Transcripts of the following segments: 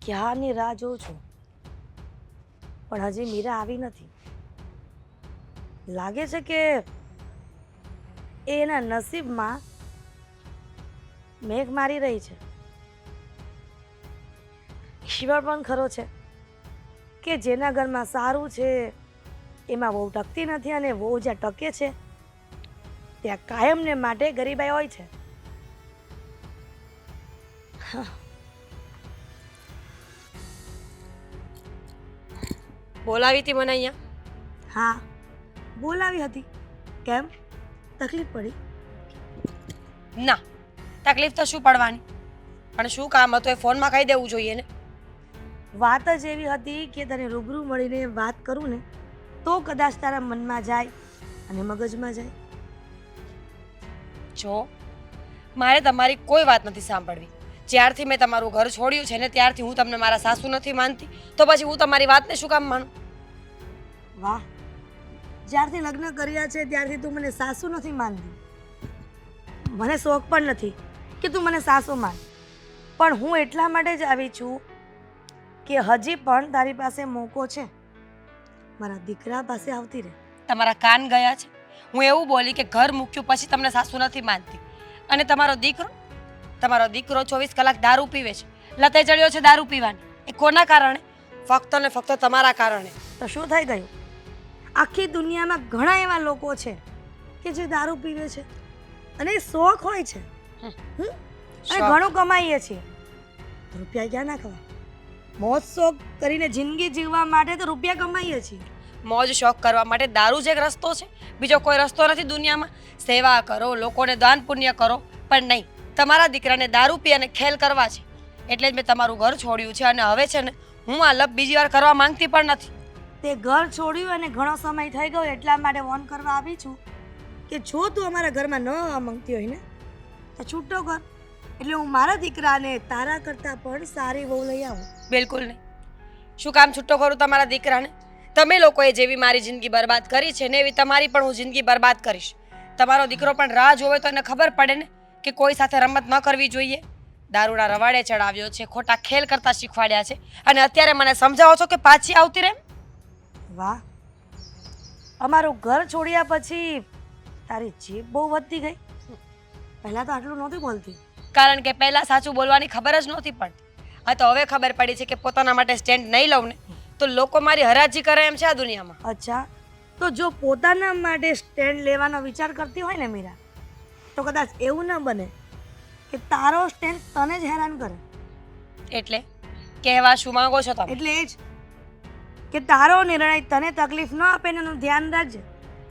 ક્યારની રાહ જોઉં છું, પણ હજી મીરા આવી નથી. લાગે છે કે એ એના નસીબમાં મેઘ મારી રહી છે. ઈશ્વર પણ ખરો છે કે જેના ઘરમાં સારું છે એમાં વહુ ટકતી નથી, અને વહુ જ્યાં ટકે છે ત્યાં કાયમને માટે ગરીબાઈ હોય છે. બોલાવી હતી મને અહીંયા? હા, બોલાવી હતી. કેમ, તકલીફ પડી? ના, તકલીફ તો શું પડવાની, પણ શું કામ હતું એ ફોનમાં કહી દેવું જોઈએ ને. વાત જ એવી હતી કે તને રૂબરૂ મળીને વાત કરું ને તો કદાચ તારા મનમાં જાય અને મગજમાં જાય. જો મારે તમારી કોઈ વાત નથી સાંભળવી. જ્યારથી મેં તમારું ઘર છોડ્યું છે ને ત્યારથી હું તમને મારા સાસુ નથી માનતી, તો પછી હું તમારી વાતને શું કામ માનું? વાહ, જ્યારથી લગ્ન કર્યા છે ત્યારથી તું મને સાસુ નથી માનતી. મને શોખ પણ નથી કે તું મને સાસુ માન, પણ હું એટલા માટે જ આવી છું કે હજી પણ તારી પાસે મોકો છે. મારા દીકરા પાસે આવતી રહે. તમારા કાન ગયા છે? હું એવું બોલી કે ઘર મૂક્યું પછી તમને સાસુ નથી માનતી, અને તમારો દીકરો 24 કલાક દારૂ પીવે છે, લતે ચડ્યો છે દારૂ પીવાની. એ કોના કારણે? ફક્ત ને ફક્ત તમારા કારણે. તો શું થઈ ગયું? આખી દુનિયામાં ઘણા એવા લોકો છે કે જે દારૂ પીવે છે અને એ શોખ હોય છે. હમ. અને ઘણું કમાઈએ છીએ, રૂપિયા ક્યાં નાખવા? મોજ શોખ કરીને જિંદગી જીવવા માટે તો રૂપિયા કમાઈએ છીએ. મોજ શોખ કરવા માટે દારૂ જ એક રસ્તો છે, બીજો કોઈ રસ્તો નથી દુનિયામાં. સેવા કરો, લોકોને દાન પુણ્ય કરો, પણ નહીં, તમારા દીકરાને દારૂ પી અને ખેલ કરવા છે. એટલે જ મેં તમારું ઘર છોડ્યું છે, અને હવે છે ને હું આ લપ બીજી વાર કરવા માંગતી પણ નથી. તે ઘર છોડ્યું અને ઘણો સમય થઈ ગયો એટલા માટે વોર્ન કરવા આવી છું કે જો તું અમારા ઘરમાં ન આવવા માંગતી હોય ને તો છૂટો કર, એટલે હું મારા દીકરાને તારા કરતાં પણ સારી વહુ લઈ આવું. બિલકુલ નહીં. શું કામ છૂટો કરું તમારા દીકરાને? તમે લોકોએ જેવી મારી જિંદગી બરબાદ કરી છે ને એવી તમારી પણ હું જિંદગી બરબાદ કરીશ. તમારો દીકરો પણ રાહ જોવે તો એને ખબર પડે ને કે કોઈ સાથે રમત ન કરવી જોઈએ. દારૂના રવાડે ચડાવ્યો છે, ખોટા ખેલ કરતા શીખવાડ્યા છે, અને અત્યારે મને સમજાવો છો કે પાછી આવતી રહે? વાહ, અમારું ઘર છોડ્યા પછી તારી જીભ બહુ વધતી ગઈ. પહેલા તો આટલું નહોતી બોલતી. કારણ કે પહેલા સાચું બોલવાની ખબર જ નહોતી પડતી. હા, તો હવે ખબર પડી છે કે પોતાના માટે સ્ટેન્ડ નહીં લઉં ને તો લોકો મારી હરાજી કરે એમ છે આ દુનિયામાં. અચ્છા, તો જો પોતાના માટે સ્ટેન્ડ લેવાનો વિચાર કરતી હોય ને મીરા, તો કદાચ એવું ન બને કે તારો સ્ટેન્ડ તને જ હેરાન કરે. એટલે કહેવા શું માંગો છો તમે? એટલે એ જ કે તારો નિર્ણય તને તકલીફ ન આપે ને એનું ધ્યાન રાખજે.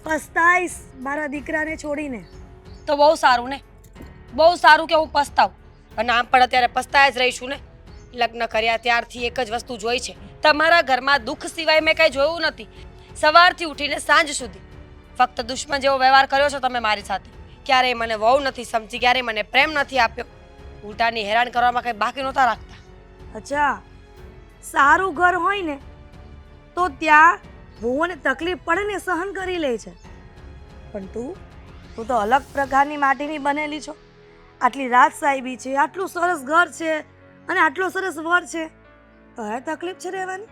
પસ્તાઈશ મારા દીકરાને છોડીને. તો બહુ સારું ને, બહુ સારું કે હું પસ્તાવું. અને આમ પણ અત્યારે પસ્તાય જ રહીશું ને. લગ્ન કર્યા ત્યારથી એક જ વસ્તુ જોઈ છે, તમારા ઘરમાં દુઃખ સિવાય મેં કંઈ જોયું નથી. સવારથી ઉઠીને સાંજ સુધી ફક્ત દુશ્મન જેવો વ્યવહાર કર્યો છો તમે મારી સાથે. ક્યારેય મને વહુ નથી સમજી, ક્યારેય મને પ્રેમ નથી આપ્યો. ઉલટાની હેરાન કરવામાં કંઈ બાકી નહોતા રાખતા. અચ્છા, સારું ઘર હોય ને તો ત્યાં વહુઓને તકલીફ પડે ને સહન કરી લે છે, પણ તું તો અલગ પ્રકારની માટીની બનેલી છો. આટલી રાત સાહેબી છે, આટલું સરસ ઘર છે અને આટલો સરસ વર છે, તો હવે તકલીફ છે રહેવાની.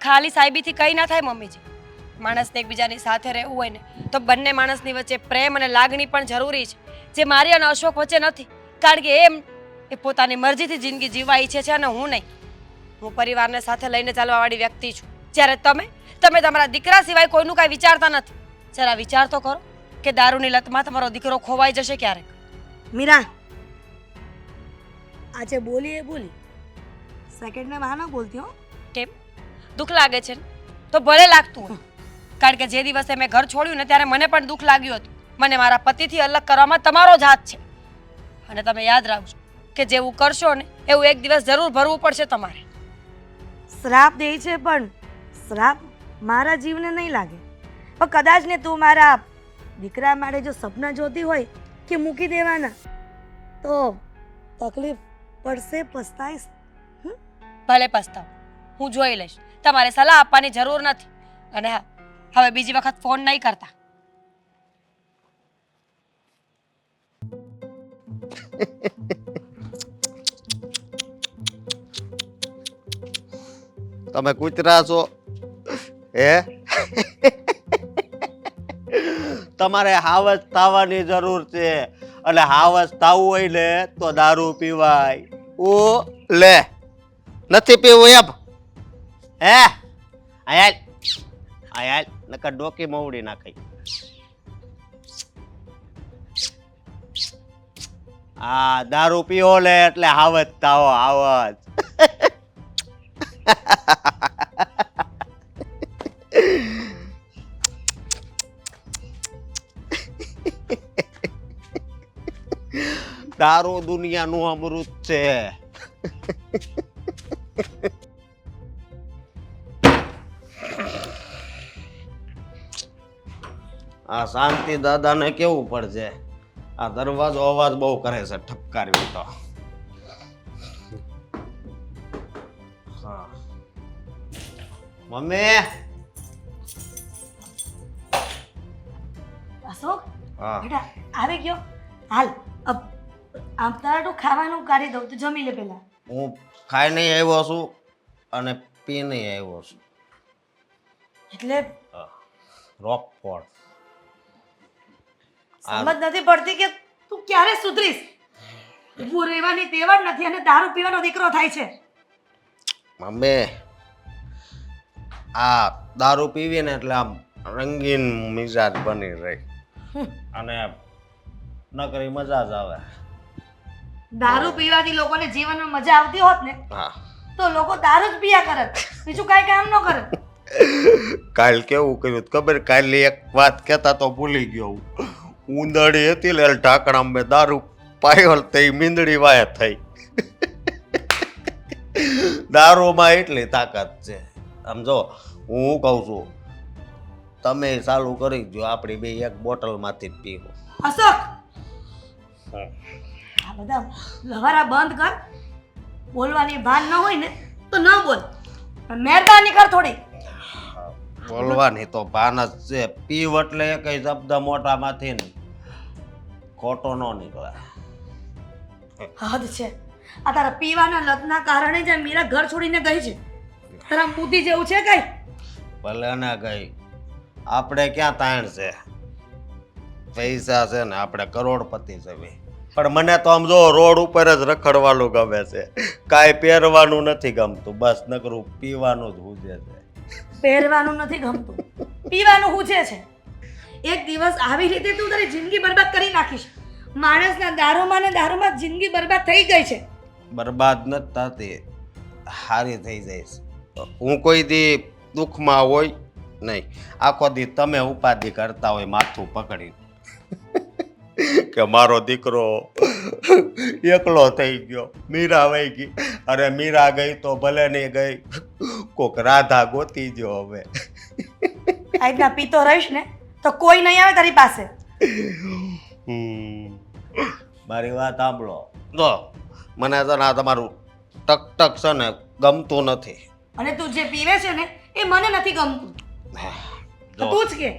ખાલી સાહેબીથી કંઈ ના થાય મમ્મીજી. માણસને એકબીજાની સાથે રહેવું હોય ને તો બંને માણસની વચ્ચે પ્રેમ અને લાગણી પણ જરૂરી છે, જે મારી અને અશોક વચ્ચે નથી. કારણ કે એ પોતાની મરજીથી જિંદગી જીવવા ઈચ્છે છે અને હું નહીં. હું પરિવારને સાથે લઈને ચાલવાવાળી વ્યક્તિ છું, જ્યારે તમે તમારા દીકરા સિવાય કોઈનું કાંઈ વિચારતા નથી. જરા વિચાર તો કરો કે દારૂની લતમાં તમારો દીકરો ખોવાઈ જશે ક્યારેક. મીરા, આજે બોલી એ બોલી, સેકન્ડને બહાના બોલતી હો. કેમ, દુઃખ લાગે છે ને? તો ભલે લાગતું હોય, કારણ કે જે દિવસે મેં ઘર છોડ્યું ને ત્યારે મને પણ દુઃખ લાગ્યું હતું. મને મારા પતિથી અલગ કરવામાં તમારો જ હાથ છે, અને તમે યાદ રાખજો કે જેવું કરશો ને એવું એક દિવસ જરૂર ભરવું પડશે તમારે. શ્રાપ દે છે, પણ શ્રાપ મારા જીવને નહીં લાગે. પણ કદાચ ને તું મારા દીકરા માટે જો સપના જોતી હોય કે મૂકી દેવાના, તો તકલીફ પડશે, પસ્તાઈશ. ભલે પસ્તાવ, હું જોઈ લઈશ. તમારે સલાહ આપવાની જરૂર નથી. અને હા, હવે બીજી વખત ફોન નહીં કરતા. તમે કૂતરા છો હે? તમારે હાવસ થવાની જરૂર છે, અને હાવસ થવું હોય ને તો દારૂ પીવાય. ઓ લે, નથી પીવું એમ હે? આયાલ આયાલ નકર ડોકી મવડી નાખી. હા, દારૂ પીવો લે એટલે હાવસ થાવો, હાવસ. દારૂ દુનિયાનું અમૃત છે. આ શાંતિ દાદાને કેવું પડશે? આ દરવાજો અવાજ બહુ કરે છે, ઠપકારવી તો. હા મમ્મી. અશોક હા બેટા આવી ગયો. હાલ આમ તારું ખાવાનું કાઢી દઉં, તું જમી લે પેલા. હું ખાઈ નહીં આવ્યો છું અને પી નહીં આવ્યો છું. એટલે રોકફોર્ડ. સમજ નથી પડતી કે તું ક્યારે સુધરીશ. ઊભું રહેવાની તેવડ નથી અને દારૂ પીવાનો દીકરો થાય છે. મમ્મી, આ દારૂ પીવી ને એટલે આમ રંગીન મિજાજ બની રહી અને નકરી મજા જ આવે. દારૂ પીવાથી લોકોને જીવનમાં મજા આવતી હોત ને હા, તો લોકો દારૂ જ પીયા કરત, બીજું કાંઈ કામ ન કરત. કાલ કેવું કર્યું ખબર? કાલે એક વાત કહેતા તો ભૂલી ગયો હું. ઉંદરડી હતી ને ઢાંકણામાં મેં દારૂ પાયો તો એ મીંદડી વાયા થઈ. દારૂમાં એટલી તાકાત છે. આમ જો હું કહું છું, તમે ચાલુ કરી દો, આપણી બે એક બોટલમાંથી જ પીવું. અશોક આ બધા લવારા બંધ કર. બોલવાની ભાન ન હોય ને તો ન બોલ, પણ મહેરબાની કર થોડી. બોલવાની તો ભાન જ છે. પીવ એટલે કઈ શબ્દ મોટામાંથી ને ખોટો ન નીકળે. હદ છે. આ તારા પીવાના લતના કારણે જ આ મીરા ઘર છોડીને ગઈ છે. તારા બુદ્ધિ જેવું છે કઈ? ભલે ના ગઈ, આપણે ક્યાં તાણ છે? પૈસા છે ને આપણે કરોડપતિ છે ભાઈ. પણ મને તો આમ જો રોડ ઉપર જ રખડવાનું ગમે છે, કાંઈ પહેરવાનું નથી ગમતું, બસ નકરું પીવાનું જ હુજે છે. પહેરવાનું નથી ગમતું, પીવાનું હુજે છે. એક દિવસ આવી રીતે તું તારી જિંદગી બરબાદ કરી નાખીશ. માણસના દારૂમાં ને દારૂમાં જિંદગી બરબાદ થઈ ગઈ છે. બરબાદ નથી થતી, હારી થઈ જઈશ. હું કોઈ દી દુઃખમાં હોય નહીં. આખો દી તમે ઉપાધિ કરતા હોય માથું પકડી કે મારો દીકરો એકલો થઈ ગયો, મીરા વહી ગઈ. અરે મીરા ગઈ તો ભલે નહીં ગઈ, કોક રાધા ગોતી જો હવે. આ રીતના પીતો રહીશ ને તો કોઈ નહીં આવે તારી પાસે. મારી વાત સાંભળો. જો મને છે ને આ તમારું ટક છે ને ગમતું નથી. અને તું જે પીવે છે ને એ મને નથી ગમતું. તો તું જ કે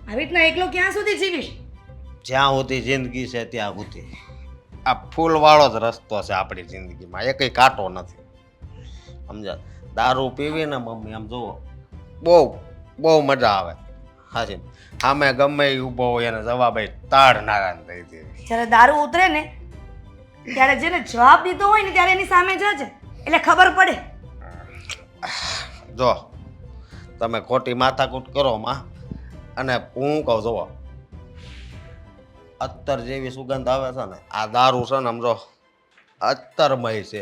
આવી રીતના એકલો ક્યાં સુધી જીવીશ? જ્યાં સુધી જિંદગી છે ત્યાં સુધી. આ ફૂલવાળો જ રસ્તો છે આપણી જિંદગીમાં, એ કંઈ કાંટો નથી. સમજા? દારૂ પીવી ને મમ્મી આમ જુઓ, બહુ મજા આવે. હાજી, સામે ગમે એ ઊભો હોય એને જવાબ તાળ નારાયણ થઈ જાય. જ્યારે દારૂ ઉતરે ને ત્યારે જેને જવાબ દીધો હોય ને ત્યારે એની સામે જજે, એટલે ખબર પડે. જો તમે ખોટી માથાકૂટ કરો માં, અને હું કહું જુઓ, અત્તર જેવી સુગંધ આવે છે ને, આ દારૂ છે ને આમ જો અત્તરમય છે.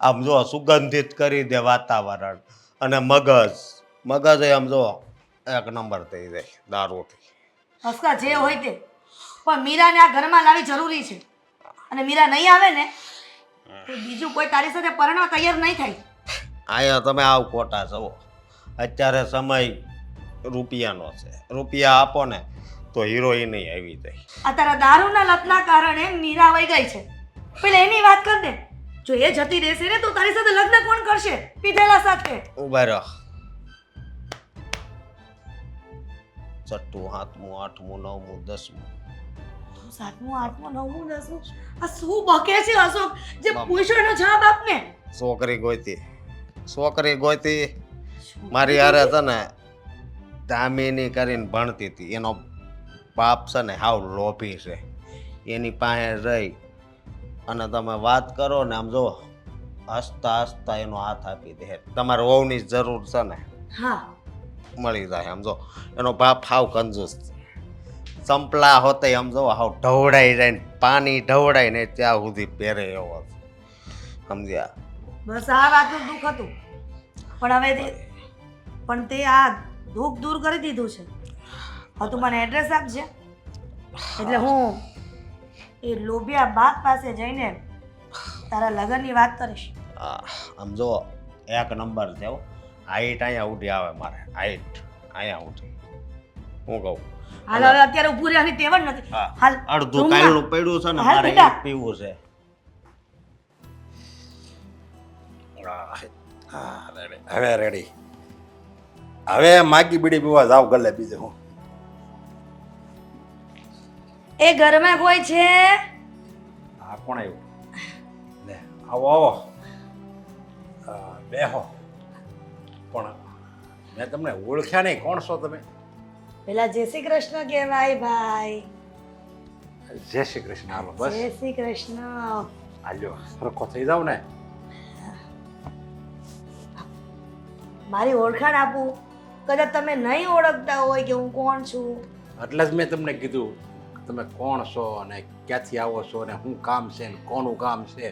આમ જો સુગંધિત કરી દે વાતાવરણ, અને મગજ આમ જો એક નંબર થઈ જાય દારૂથી. હસકા જે હોય તે, પણ મીરાને આ ઘરમાં લાવી જરૂરી છે. અને મીરા નહીં આવે ને તો બીજું કોઈ તારી સાથે પરણવા તૈયાર નહીં થાય. અહીંયા તમે આવ ખોટા છો. અત્યારે સમય રૂપિયાનો છે, રૂપિયા આપો ને તો હિરોઈન આવી જાય. આ તારા દારૂના લતના કારણે મીરા વહી ગઈ છે. પેલા એની વાત કર દે. જો એ જતી રહેશે ને તો તારી સાથે લગ્ન કોણ કરશે? પીધેલા સાથે. ઉભા રહો. 6, 7, 8, 9, 10. 7, 8, 9, 10. આ શું બકે છે અશોક? જે પૂછ્યો એનો જવાબ આપ ને. છોકરી ગોતી. છોકરી ગોતી મારી હારે છે ને દામિની કરીને ભણતી હતી. એનો બાપ છે ને હાવ લોભી છે. એની પાસે રહી અને તમે વાત કરો ને આમ જો હસતા હસતા એનો હાથ આપી દે. તમારે વહુની જરૂર છે ને હા મળી જાય. આમ જો એનો બાપ હાવ કંજૂસ. સંપલા હોતે આમ જો હાવ ઢવડાઈ જાય ને પાણી ઢવડાય ને ત્યાં સુધી પહેરે એવો છે. સમજ્યા? બસ આ વાતનું દુઃખ હતું પણ હવે પણ તે આ દુઃખ દૂર કરી દીધું છે. હવે તું મને એડ્રેસ આપજે એટલે હું એ લોભિયા બાપ પાસે જઈને તારા લગ્નની વાત કરીશ. આમ જો એક નંબર છે હો. હાઈટ અહીંયા ઉઠી આવે મારે. હાઈટ અહીંયા ઉઠી. હું કહું હાલ હવે અત્યારે ઊભું રહેવાની ટેવ જ નથી. હાલ અડધું રૂમમાં. કાયલું પડ્યું છે ને હાલ મારે બેટા. એ પીવું છે. હવે રેડી. હવે માગી બીડી પીવા જાવ ગલે બીજે હું. એ ઘરમાં કોઈ છે? હા કોણ આવ્યું? લે આવો આવો બેહો. પણ મેં તમને ઓળખ્યા નહીં. કોણ છો તમે? પેલા જય શ્રી કૃષ્ણ કહેવાય ભાઈ. જય શ્રી કૃષ્ણ. હાલો બસ જય શ્રી કૃષ્ણ. હાલ્યો સરખો થઈ જાવ ને. મારી ઓળખાણ આપું. કદાચ તમે નહીં ઓળખતા હોય કે હું કોણ છું. એટલે જ મેં તમને કીધું તમે કોણ છો અને ક્યાંથી આવો છો અને શું કામ છે ને કોનું કામ છે.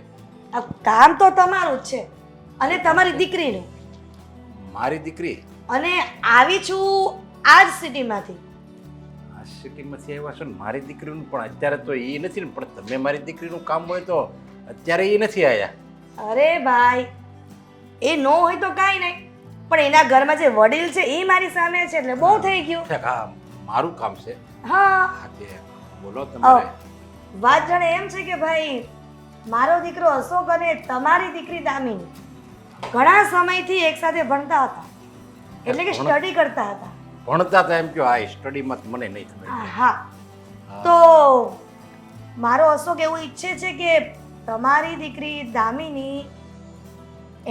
આ કામ તો તમારું જ છે અને તમારી દીકરીનું. મારી દીકરી અને આવી છું આ જ સિટીમાંથી. આ સિટીમાંથી આવ્યા છો ને મારી દીકરીનું. પણ અત્યારે તો એ નથી ને. પણ તમે મારી દીકરીનું કામ હોય તો અત્યારે એ નથી આવ્યા. અરે ભાઈ એ નો હોય તો કાંઈ નહીં પણ એના ઘરમાં જે વડીલ છે એ મારી સામે છે એટલે બહુ થઈ ગયું. હા મારું કામ છે. હા હા તે બોલો તમારે. વાત જાણે એમ છે કે ભાઈ મારો દીકરો અશોક અને તમારી દીકરી દામિની ઘણા સમયથી એકસાથે ભણતા હતા એટલે કે સ્ટડી કરતા હતા. ભણતા હતા એમ કહો. આ સ્ટડીમાં મને નહીં ખબર. હા તો મારો અશોક એવું ઈચ્છે છે કે તમારી દીકરી દામિની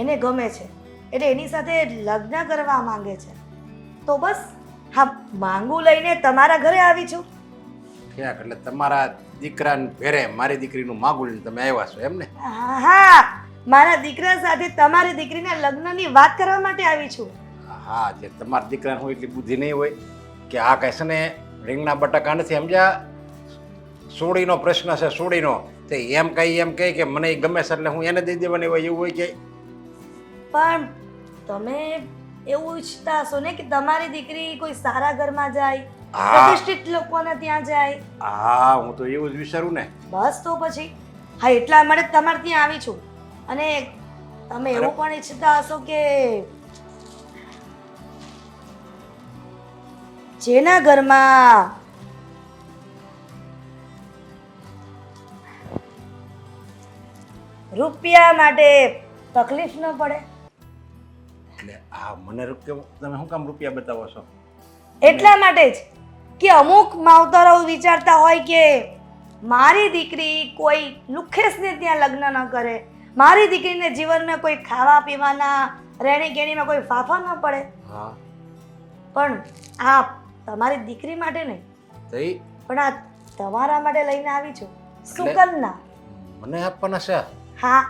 એને ગમે છે એટલે એની સાથે લગ્ન કરવા માંગે છે. તો બસ હા માંગુ લઈને તમારા ઘરે આવી છું. ક્યાંક એટલે તમારા દીકરાને ઘરે મારી દીકરીનું માગું લઈને તમે આવ્યા છો એમ ને? હા મારા દીકરા સાથે તમારી દીકરીના લગ્નની વાત કરવા માટે આવી છું. હા જે તમારા દીકરાને હોય એટલી બુદ્ધિ નહીં હોય કે આ કહે છે ને રીંગણા બટાકા નથી સમજ્યા. સોડીનો પ્રશ્ન છે સોડીનો. તે એમ કહે કે મને એ ગમે છે એટલે હું એને દઈ દેવાની હોય એવું હોય કે. પણ તમે એવું ઈચ્છતા હશો ને કે તમારી દીકરી કોઈ સારા ઘરમાં જાય હા. પ્રતિષ્ઠિત લોકોને ત્યાં જાય. હા હું તો એવું જ વિચારું ને. બસ તો પછી હા એટલા માટે તમારે ત્યાં આવી છું. અને તમે એવું પણ ઈચ્છતા હશો કે જેના ઘરમાં રૂપિયા માટે તકલીફ ન પડે. એટલે આ મને તમે શું કામ રૂપિયા બતાવો છો? એટલા માટે જ કે અમુક માવતરો વિચારતા હોય કે મારી દીકરી કોઈ લુખેસને ત્યાં લગ્ન ન કરે, મારી દીકરીને જીવનમાં કોઈ ખાવા પીવાના રહેણી કેણીમાં કોઈ ફાફા ન પડે. હા પણ આ તમારી દીકરી માટે નહીં તઈ પણ આ તમારા માટે લઈને આવી છું એટલે? સુકન્યા. મને આપવાના છે? હા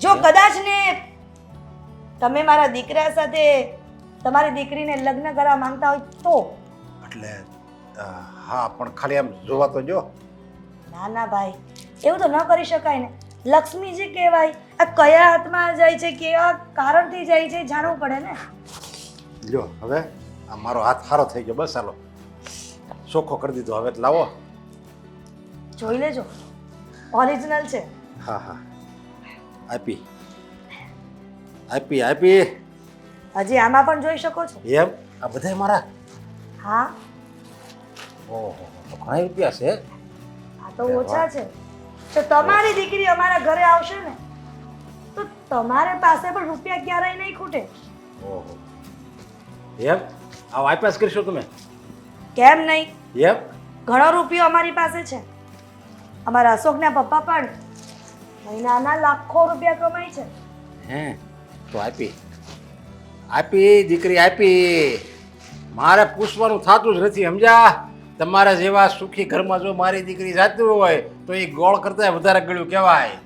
જો કદાચ ને તમે મારા દીકરા સાથે તમારી દીકરીને લગ્ન કરવા માંગતા હોય તો. એટલે હા પણ ખાલી આમ જોવા તો જો. ના ના ભાઈ એવું તો ન કરી શકાય ને. લક્ષ્મીજી કહેવાય. આ કયા હાથમાં જાય છે કેવા કારણથી જાય છે જાણવું પડે ને. જો હવે આ મારો હાથ સારો થઈ ગયો. બસ હાલો ચોખ્ખો કરી દીધો. હવે લાવો. જોઈ લેજો ઓરિજિનલ છે. હા હા આપી આપી આપી. હજી આમાં પણ જોઈ શકો છો. એમ આ બધા મારા? હા ઓહો તો ઘણા રૂપિયા છે. આ તો ઓછા છે. તો તમારી દીકરી અમારા ઘરે આવશે ને તો તમારે પાસે પણ રૂપિયા ક્યારેય નહીં ખૂટે. ઓહો એમ આ વાયપાસ કરશો તમે? કેમ નહીં? એમ ઘણો રૂપિયો અમારી પાસે છે. અમારા અશોકના પપ્પા પણ મહિનાના લાખો રૂપિયા કમાય છે. હે તો આપી આપી દીકરી આપી. મારે પૂછવાનું થતું જ નથી સમજ્યા. તમારા જેવા સુખી ઘરમાં જો મારી દીકરી જાતી હોય તો એ ગોળ કરતા વધારે ગળ્યું કહેવાય.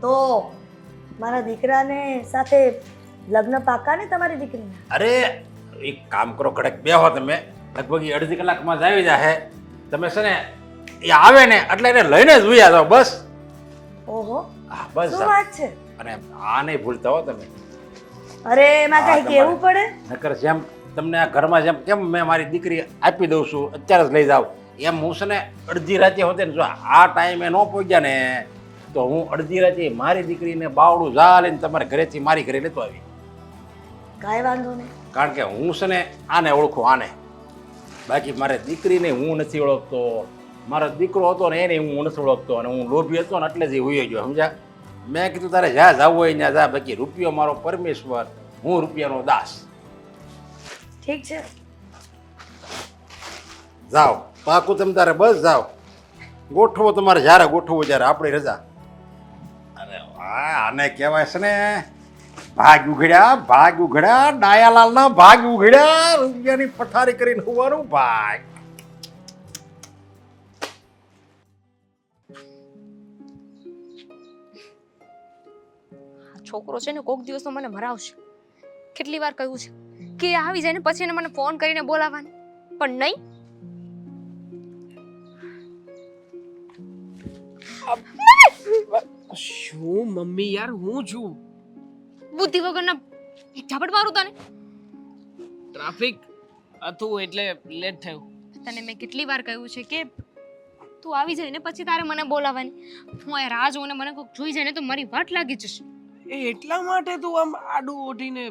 તો મારા દીકરાને સાથે લગ્ન પાકા ને તમારી દીકરીના? અરે એક કામ કરો, કડક બેહો તમે. લગભગ એ અડધી કલાકમાં જ આવી જાય. તમે છે ને એ આવે ને એટલે એને લઈને જ ઉયા જાઓ બસ. ઓહો, હા બસ. શું વાત છે? અને આ નહીં ભૂલતા હો તમે. અરે એમાં હા, કઈ કેવું પડે? નકર જેમ તમને આ ઘરમાં જેમ કેમ મેં મારી દીકરી આપી દઉં છું અત્યારે જ લઈ જાઉં એમ હું છે ને અડધી રાતે હોતે ને જો આ ટાઈમે ન પહોંચ્યા ને તો હું અડધી રાતે મારી દીકરીને બાવડું જા લઈને તમારે ઘરેથી મારી ઘરે લેતો આવી. કાંઈ વાંધો નહીં. કારણ કે હું છે ને આને ઓળખું આને. બાકી મારે દીકરીને હું નથી ઓળખતો, મારો દીકરો હતો ને એને હું નથી ઓળખતો, અને હું લોભી હતો ને એટલે જ એ હોઈ ગયો સમજ્યા. મેં કીધું તારે જ્યાં જવું હોય ત્યાં જા, બાકી રૂપિયો મારો પરમેશ્વર, હું રૂપિયાનો દાસ. ઠીક છે. જાઓ પાકું તમે તારે બસ જાઓ. ગોઠવો તમારે જ્યારે ગોઠવવું જ્યારે આપણી રજા. અરે વાહ, આને કહેવાય છે ને ભાગ ઉઘડ્યા, ભાગ ઉઘડ્યા, ડાયાલાલના ભાગ ઉઘડ્યા, રૂપિયાની પથારી કરીને હોવાનું ભાગ. છોકરો છે ને કોક દિવસ તો મને મરાવશે. કેટલી વાર કહ્યું છે કે એ આવી જાય ને પછી એને મને ફોન કરીને બોલાવવાની, પણ નહીં. શું મમ્મી યાર, હું છું. બુદ્ધિ વગરના એક ઝાપટ મારું તને. ટ્રાફિક હતું એટલે લેટ થયું. તને મેં કેટલી વાર કહ્યું છે કે તું આવી જાય ને પછી તારે મને બોલાવવાની. હું આ રાહ જોઉં ને મને કોક જોઈ જાય ને તો મારી વાટ લાગી જશે. એ એટલા માટે તું આમ આડું ઓઢીને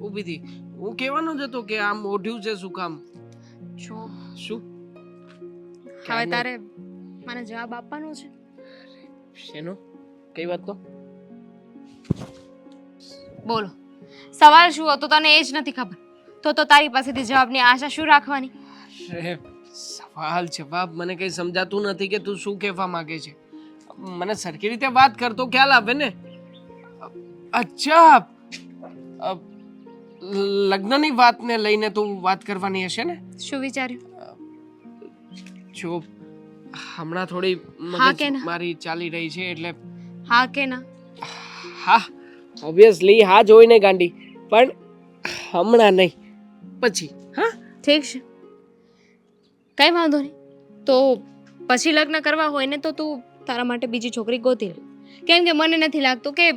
ઊભી હતી. હું કહેવાનો જ હતો કે આમ ઓઢ્યું છે શું કામ. જો શું હવે તારે મને જવાબ આપવાનો છે. શેનો? કઈ વાત? તો બોલો, સવાલ શું હતો તને એ જ નથી ખબર તો તારી પાસેથી જવાબની આશા શું રાખવાની? અરે સવાલ જવાબ મને કઈ સમજાતું નથી કે તું શું કહેવા માંગે છે. મને સરખી રીતે વાત કર તો ખ્યાલ આવે ને. અચ્છા, લગ્નની વાતને લઈને તું વાત કરવાની હશે ને? શું વિચાર્યું? જો હમણાં થોડી હા કે ના? મારી ચાલી રહી છે એટલે હા કે ના? હા, ઓબ્વિયસલી હા જોઈને ગાંડી, પણ હમણાં નહીં, પછી. હા ઠીક છે, કઈ વાંધો નહીં. તો પછી લગ્ન કરવા હોય ને તો તું તારા માટે બીજી છોકરી ગોતી લે. કેમ કે મને નથી લાગતું કે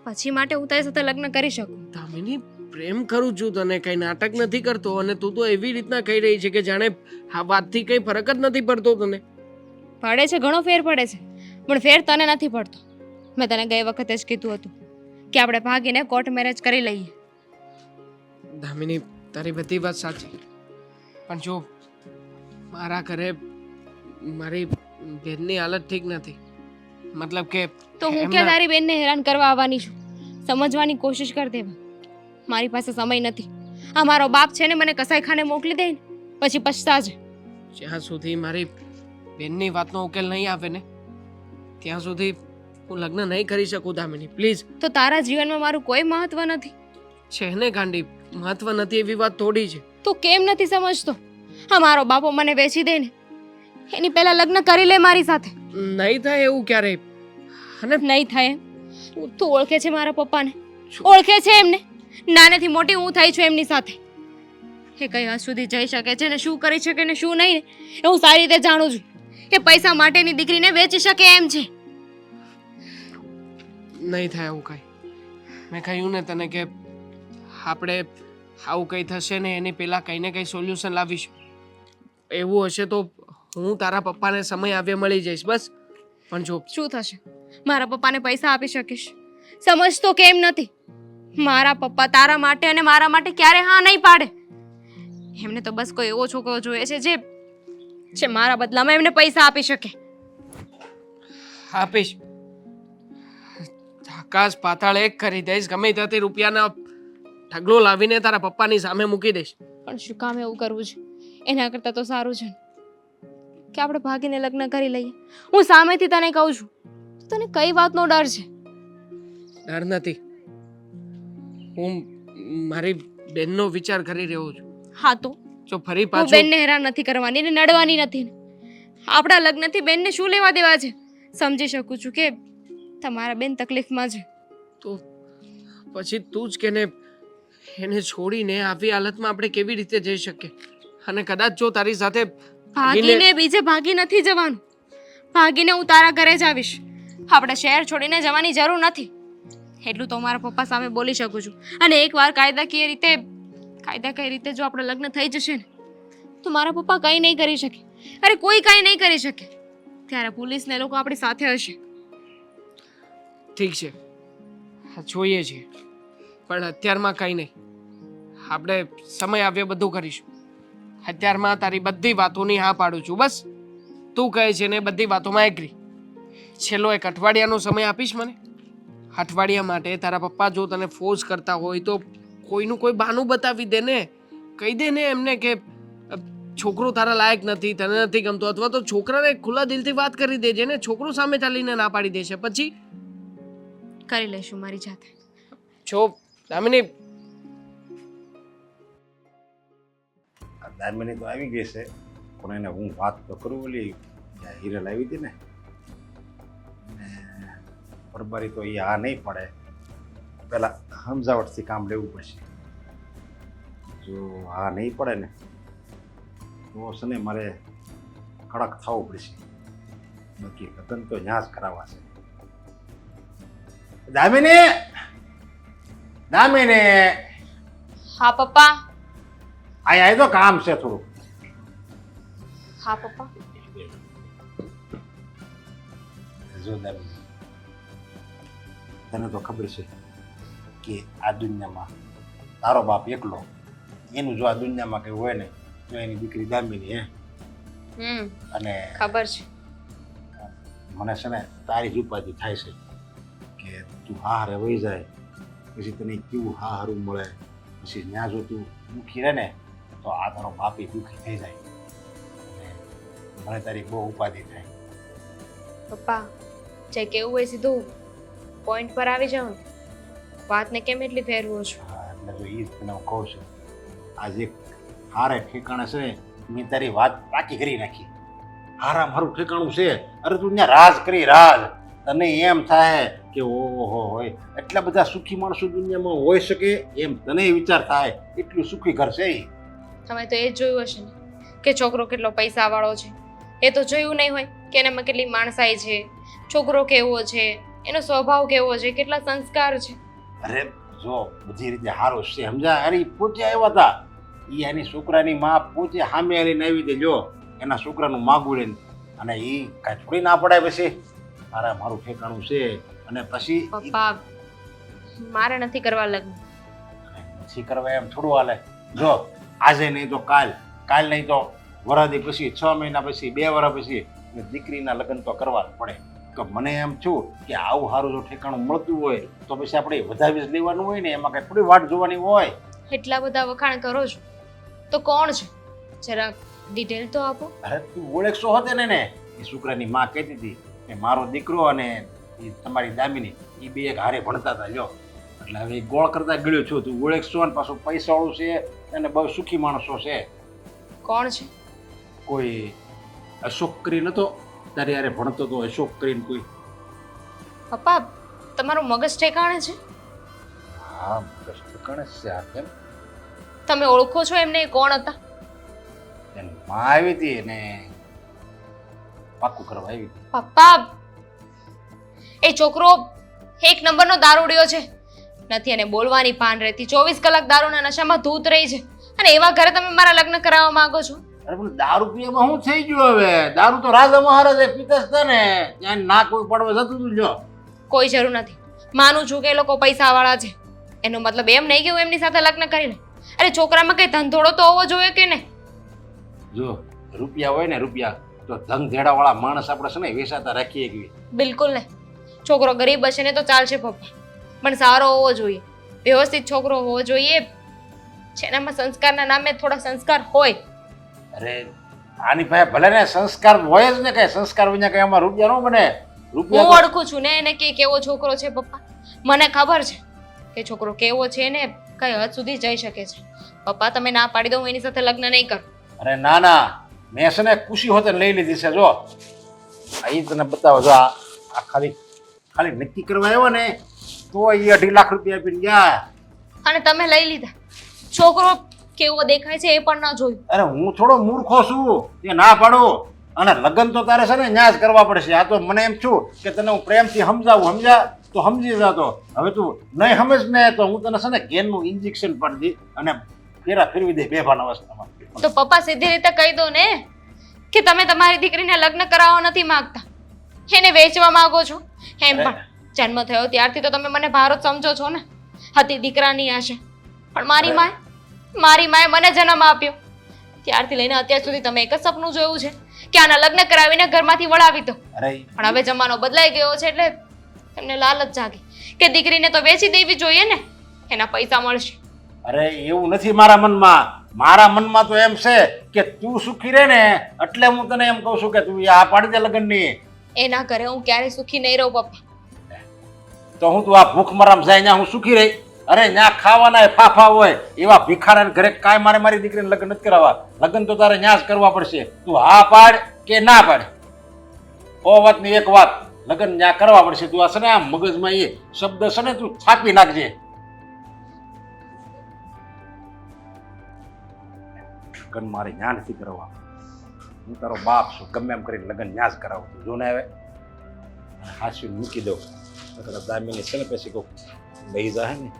પછી માટે હું તારી સાથે લગ્ન કરી શકું. દામિની, પ્રેમ કરું છું તને, કઈ નાટક નથી કરતો, અને તું તો એવી રીતના કહી રહી છે કે જાણે આ વાતથી કઈ ફરક જ નથી પડતો તને. પડે છે, ઘણો ફેર પડે છે, પણ ફેર તને નથી પડતો. મેં તને ગઈ વખતે જ કીધું હતું કે આપણે ભાગીને કોર્ટ મેરેજ કરી લઈએ. દામિની, તારી બધી વાત સાચી, પણ જો મારા ઘરે મારી બેનની હાલત ઠીક નથી. મતલબ કે તો હું ક્યાં તારી બેનને હેરાન કરવા આવવાની છું? સમજવાની કોશિશ કર દેવા. મારી પાસે સમય નથી. આ મારો બાપ છે ને મને કસાઈખાને મોકલી દે ને પછી પછતાજે. જ્યાં સુધી મારી બેનની વાતનો ઉકેલ નહીં આવે ને ત્યાં સુધી હું લગ્ન નહીં કરી શકું. દામિની પ્લીઝ. તો તારા જીવનમાં મારું કોઈ મહત્વ નથી? છે ને ગાંડી, મહત્વ નથી એવી વાત થોડી છે. તો કેમ નથી સમજતો? હા, મારો બાપો મને વેચી દે ને એની પહેલા લગ્ન કરી લે મારી સાથે. નહીં થાય એવું ક્યારેય. અને નહીં થાય? તું ઓળખે છે મારા પપ્પાને? ઓળખે છે એમને? નાનેથી મોટી હું થઈ છું એમની સાથે. એ કઈ હદ સુધી જઈ શકે છે ને શું કરી શકે ને શું નહીં એ હું સારી રીતે જાણું છું. એ પૈસા માટેની દીકરીને વેચી શકે એમ છે. નહીં થાય એવું કઈ. મેં કહ્યું ને તને કે આપણે આવું કંઈ થશે ને એની પહેલાં કંઈ ને કંઈ સોલ્યુશન લાવીશું. એવું હશે તો હું તારા પપ્પાને સમય આવ્યે મળી જઈશ બસ. પણ જો શું થશે? મારા પપ્પાને પૈસા આપી શકીશ? સમજતો કેમ નથી? મારા પપ્પા તારા માટે અને મારા માટે ક્યારે હા નહીં પાડે. એમને તો બસ કોઈ એવો છોકરો જોઈએ છે જે મારા બદલામાં એમને પૈસા આપી શકે. આપીશ, આકાશ પાતાળ એક કરી દઈશ. ગમે ત્યાંથી રૂપિયાના ઢગલો લાવીને તારા પપ્પાની સામે મૂકી દઈશ. પણ શું કામ એવું કરવું છે? એના કરતાં તો સારું છે કે આપણે ભાગીને લગ્ન કરી લઈએ. હું સામેથી તને કહું છું. તને કઈ વાતનો ડર છે? ડર નથી. હું મારી બેનનો વિચાર કરી રહ્યો છું. હા તો જો ફરી હું પાછું બેનને હેરાન નથી કરવાની ને નડવાની નથી ને. આપણા લગ્નથી બેનને શું લેવા દેવા છે? સમજી શકું છું કે તમારા બેન તકલીફમાં છે. તો પછી તું જ કે ને એને છોડીને આવી હાલતમાં આપણે કેવી રીતે જઈ શકીએ? અને કદાચ જો તારી સાથે ભાગીને બીજે ભાગી નથી જવાનું. ભાગીને હું તારા ઘરે જ આવીશ. આપણે શહેર છોડીને જવાની જરૂર નથી. એટલું તો મારા પપ્પા સામે બોલી શકું છું. અને એકવાર કાયદાકીય રીતે જો આપણે લગ્ન થઈ જશે ને તો મારા પપ્પા કંઈ નહીં કરી શકે. અરે કોઈ કંઈ નહીં કરી શકે. ત્યારે પોલીસ ને લોકો આપણી સાથે હશે. ઠીક છે, જોઈએ છીએ, પણ અત્યારમાં કંઈ નહીં. આપણે સમય આવ્યો બધું કરીશું. અત્યારમાં તારી બધી વાતોની હા પાડું છું. બસ તું કહે છે ને બધી વાતોમાં એગ્રી. છેલ્લો એક અઠવાડિયાનો સમય આપીશ મને? અઠવાડિયા માટે તારા પપ્પા જો તને ફોર્સ કરતા હોય તો કોઈનું કોઈ બહાનું બતાવી દે ને. કહી દે ને એમને કે છોકરો તારા લાયક નથી, તને નથી ગમતો, અથવા તો છોકરાને ખુલ્લા દિલથી વાત કરી દેજે ને. છોકરો સામે ચાલીને ના પાડી દેશે પછી કરી લઈશું મારી જાતે. જો દામિની, દામિની તો આવી ગઈ છે, પણ એને હું વાત તો કરું. ઓલી હિરલ આવી હતી ને, બરબારી તો એ આ નહીં પડે. પેલા સમજાવટથી કામ લેવું પડશે. જો આ નહીં પડે ને તો છે ને મારે કડક થવું પડશે. બાકી કતન તો ન્યાસ કરાવવા છે. દામિની, દામિની, હા પપ્પા. આય તો કામ છે થોડું. હા પપ્પા. જો દામિની, તને તો ખબર છે કે આ દુનિયામાં તારો બાપ એકલો, એનું જો આ દુનિયામાં કંઈ હોય ને તો એની દીકરી દામિની. અને ખબર છે. મને છે ને તારી જ ઉપાધિ થાય છે કે તું હારે વહી જાય પછી તને કેવું હારું મળે. પછી ત્યાં જો તું દુઃખી રહે ને તો આ તારો બાપી દુઃખી થઈ જાય. અને મને તારી બહુ ઉપાધિ થાય. પપ્પા જે કેવું હોય સીધું પોઈન્ટ પર આવી જાવ ને. વાતને કેમ એટલી ફેરવો છો? હા, એટલે તો એ જ તને હું કહું છું. આજે હારે ઠેકાણે છે ને મેં તારી વાત પાકી કરી નાખી. હારા મારું ઠેકાણું છે. અરે તું ત્યાં રાજ કરી રાજ. તને એમ થાય કે ઓહો હોય એટલા બધા સુખી માણસો દુનિયામાં હોઈ શકે એમ તને વિચાર થાય. એટલું સુખી ઘર છે એ. તમે તો એ જ જોયું હશે ને કે છોકરો કેટલો પૈસાવાળો છે. એ તો જોયું નહીં હોય કે એનામાં કેટલી માણસાઈ છે, છોકરો કેવો છે, એનો સ્વભાવ કેવો છે, કેટલા સંસ્કાર છે. અરે જો બધી રીતે સારું છે સમજા. અરે પોતે આવ્યા હતા એ એની છોકરાની માં પોતે સામે આવીને આવી દે. જો એના છોકરાનું માગું લઈને અને એ કાંઈ થોડી ના પડાય. પછી મારા મારું ઠેકાણું છે. અને પછી પપ્પા મારે નથી કરવા લગ્ન. પછી કરવા એમ થોડું હાલે. જો આજે નહીં તો કાલ, કાલ નહીં તો વરાદી પછી 6 મહિના પછી 2 વર્ષ પછી દીકરીના લગ્ન તો કરવા જ પડે. તો મને એમ છું કે આવું સારું જો ઠેકાણું મળતું હોય તો પછી આપણે વધાવી જ લેવાનું હોય ને. એમાં કાંઈ થોડી વાટ જોવાની હોય. એટલા બધા વખાણ કરો છો તો કોણ છે? જરા ડિટેલ તો આપો. અરે તું ઓળખશો હોતે ને એ છોકરાની માં કહેતી હતી કે મારો દીકરો અને એ તમારી દામિની એ બે એક હારે ભણતા હતા. જો એટલે હવે ગોળ કરતા ગળ્યો છું. તું ઓળખશો ને પાછું પૈસાવાળું છે અને બહુ સુખી માણસો છે. કોણ છે? કોઈ અશોક કરી નતો તારે યારે ભણતો તો અશોક કરીને કોઈ. પપ્પા તમારું મગજ ઠેકાણે છે? હા ઠેકાણે છે. આ કેમ તમે ઓળખો છો એમને? એ કોણ હતા? એની માં આવી હતી ને પાક્કું કરવા આવી હતી. પપ્પા એ છોકરો એક નંબરનો દારૂડિયો છે. નથી એને બોલવાની ભાન રહેતી. 24 કલાક દારૂના નશામાં ધૂત રહી છે. અને એવા ઘરે તમે મારા લગ્ન કરાવવા માંગો છો? અરે પણ દારૂ પીવામાં શું થઈ ગયું હવે? દારૂ તો રાજા મહારાજે પીતા હતા ને ત્યાં ના કોઈ પડવા જતું હતું. જો કોઈ જરૂર નથી. માનું છું કે એ લોકો પૈસાવાળા છે. એનો મતલબ એમ નહીં કે હું એમની સાથે લગ્ન કરી લે. અરે છોકરામાં કઈ ધંધોડો તો હોવો જોઈએ કે નહીં? જો રૂપિયા હોય ને રૂપિયા તો ધંગ ધેડાવાળા માણસ આપણે છે ને વેચાતા રાખીએ કે બિલકુલ નહીં. છોકરો ગરીબ હશે ને તો ચાલશે પપ્પા, પણ સારો હોવો જોઈએ, વ્યવસ્થિત છોકરો હોવો જોઈએ, જેનામાં સંસ્કારના નામે થોડા સંસ્કાર હોય. અરે આની પાસે ભલે ને સંસ્કાર હોય જ ને, કઈ સંસ્કાર વિના કઈ આમાં રૂપિયા ન બને. હું રૂપિયા ઓળખું છું ને એને કે કેવો છોકરો છે પપ્પા. મને ખબર છે કે છોકરો કેવો છે ને કઈ હદ સુધી જઈ શકે છે. પપ્પા તમે ના પાડી દો, હું એની સાથે લગ્ન નહીં કરું. અરે ના ના, મેં છે ને ખુશી હોતે લઈ લીધી છે. જો અહીં તને બતાવો, જો આ ખાલી ખાલી નક્કી કરવા આવ્યો ને તો એ 2.5 લાખ રૂપિયા આપીને ગયા. અને તમે લઈ લીધા. છોકરો કેવો દેખાય છે એ પણ ના જોયું. અરે હું થોડો મૂર્ખો છું એ ના પાડો. અને લગ્ન તો તારે છે ને ન્યાજ કરવા પડશે. આ તો મને એમ છું કે તને હું પ્રેમથી સમજાવું, સમજા તો સમજી જાતો. હવે તું નહીં સમજ ને તો હું તને છે ને ગેનનું ઇન્જેક્શન પાડી દઈ અને ફેરા ફેરવી દે બેભાન અવસ્થામાં. તો પપ્પા સીધી રીતે કહી દો ને કે તમે તમારી દીકરીને લગ્ન કરાવવા નથી માંગતા, એને વેચવા માંગો છો. એમ પણ જન્મ થયો ત્યારથી તો તમે મને ભારત સમજો છો ને. હતી દીકરાની આશા, પણ મારી માએ મને જન્મ આપ્યો. ત્યારથી લઈને અત્યાર સુધી તમે એક જ સપનું જોયું છે કે આના લગ્ન કરાવીને ઘરમાંથી વળાવી દો. પણ હવે જમાનો બદલાઈ ગયો છે એટલે તમને લાલચ જાગી કે દીકરીને તો વેચી દેવી જોઈએ ને, એના પૈસા મળશે. અરે એવું નથી મારા મનમાં. મારા મનમાં તો એમ છે કે તું સુખી રહે ને એટલે હું તને એમ કહું છું કે તું આ પાડી દે લગ્નની. એના ઘરે હું ક્યારેય સુખી નહીં રહું પપ્પા. તો હું તું આ ભૂખમરામ જાય ત્યાં હું સુખી રહી? અરે ત્યાં ખાવાના ફાફા હોય એવા ભિખારાને ઘરે કાંઈ મારી દીકરીને લગ્ન નથી કરાવવા. લગ્ન તો તારે ન્યાસ કરવા પડશે. તું હા પાડ કે ના પાડ, ઓ વાતની એક વાત, લગ્ન ન્યા કરવા પડશે. તું આ છે ને આ મગજમાં એ શબ્દ છે ને તું છાપી નાખજે. લગ્ન મારે ન્યા નથી કરવા. હું તારો બાપ છું, ગમે એમ કરીને લગ્ન ન્યાસ કરાવું. તું જો ને હવે હાસી મૂકી દો. દામીની છે ને પછી કોઈ લઈ જાય ને.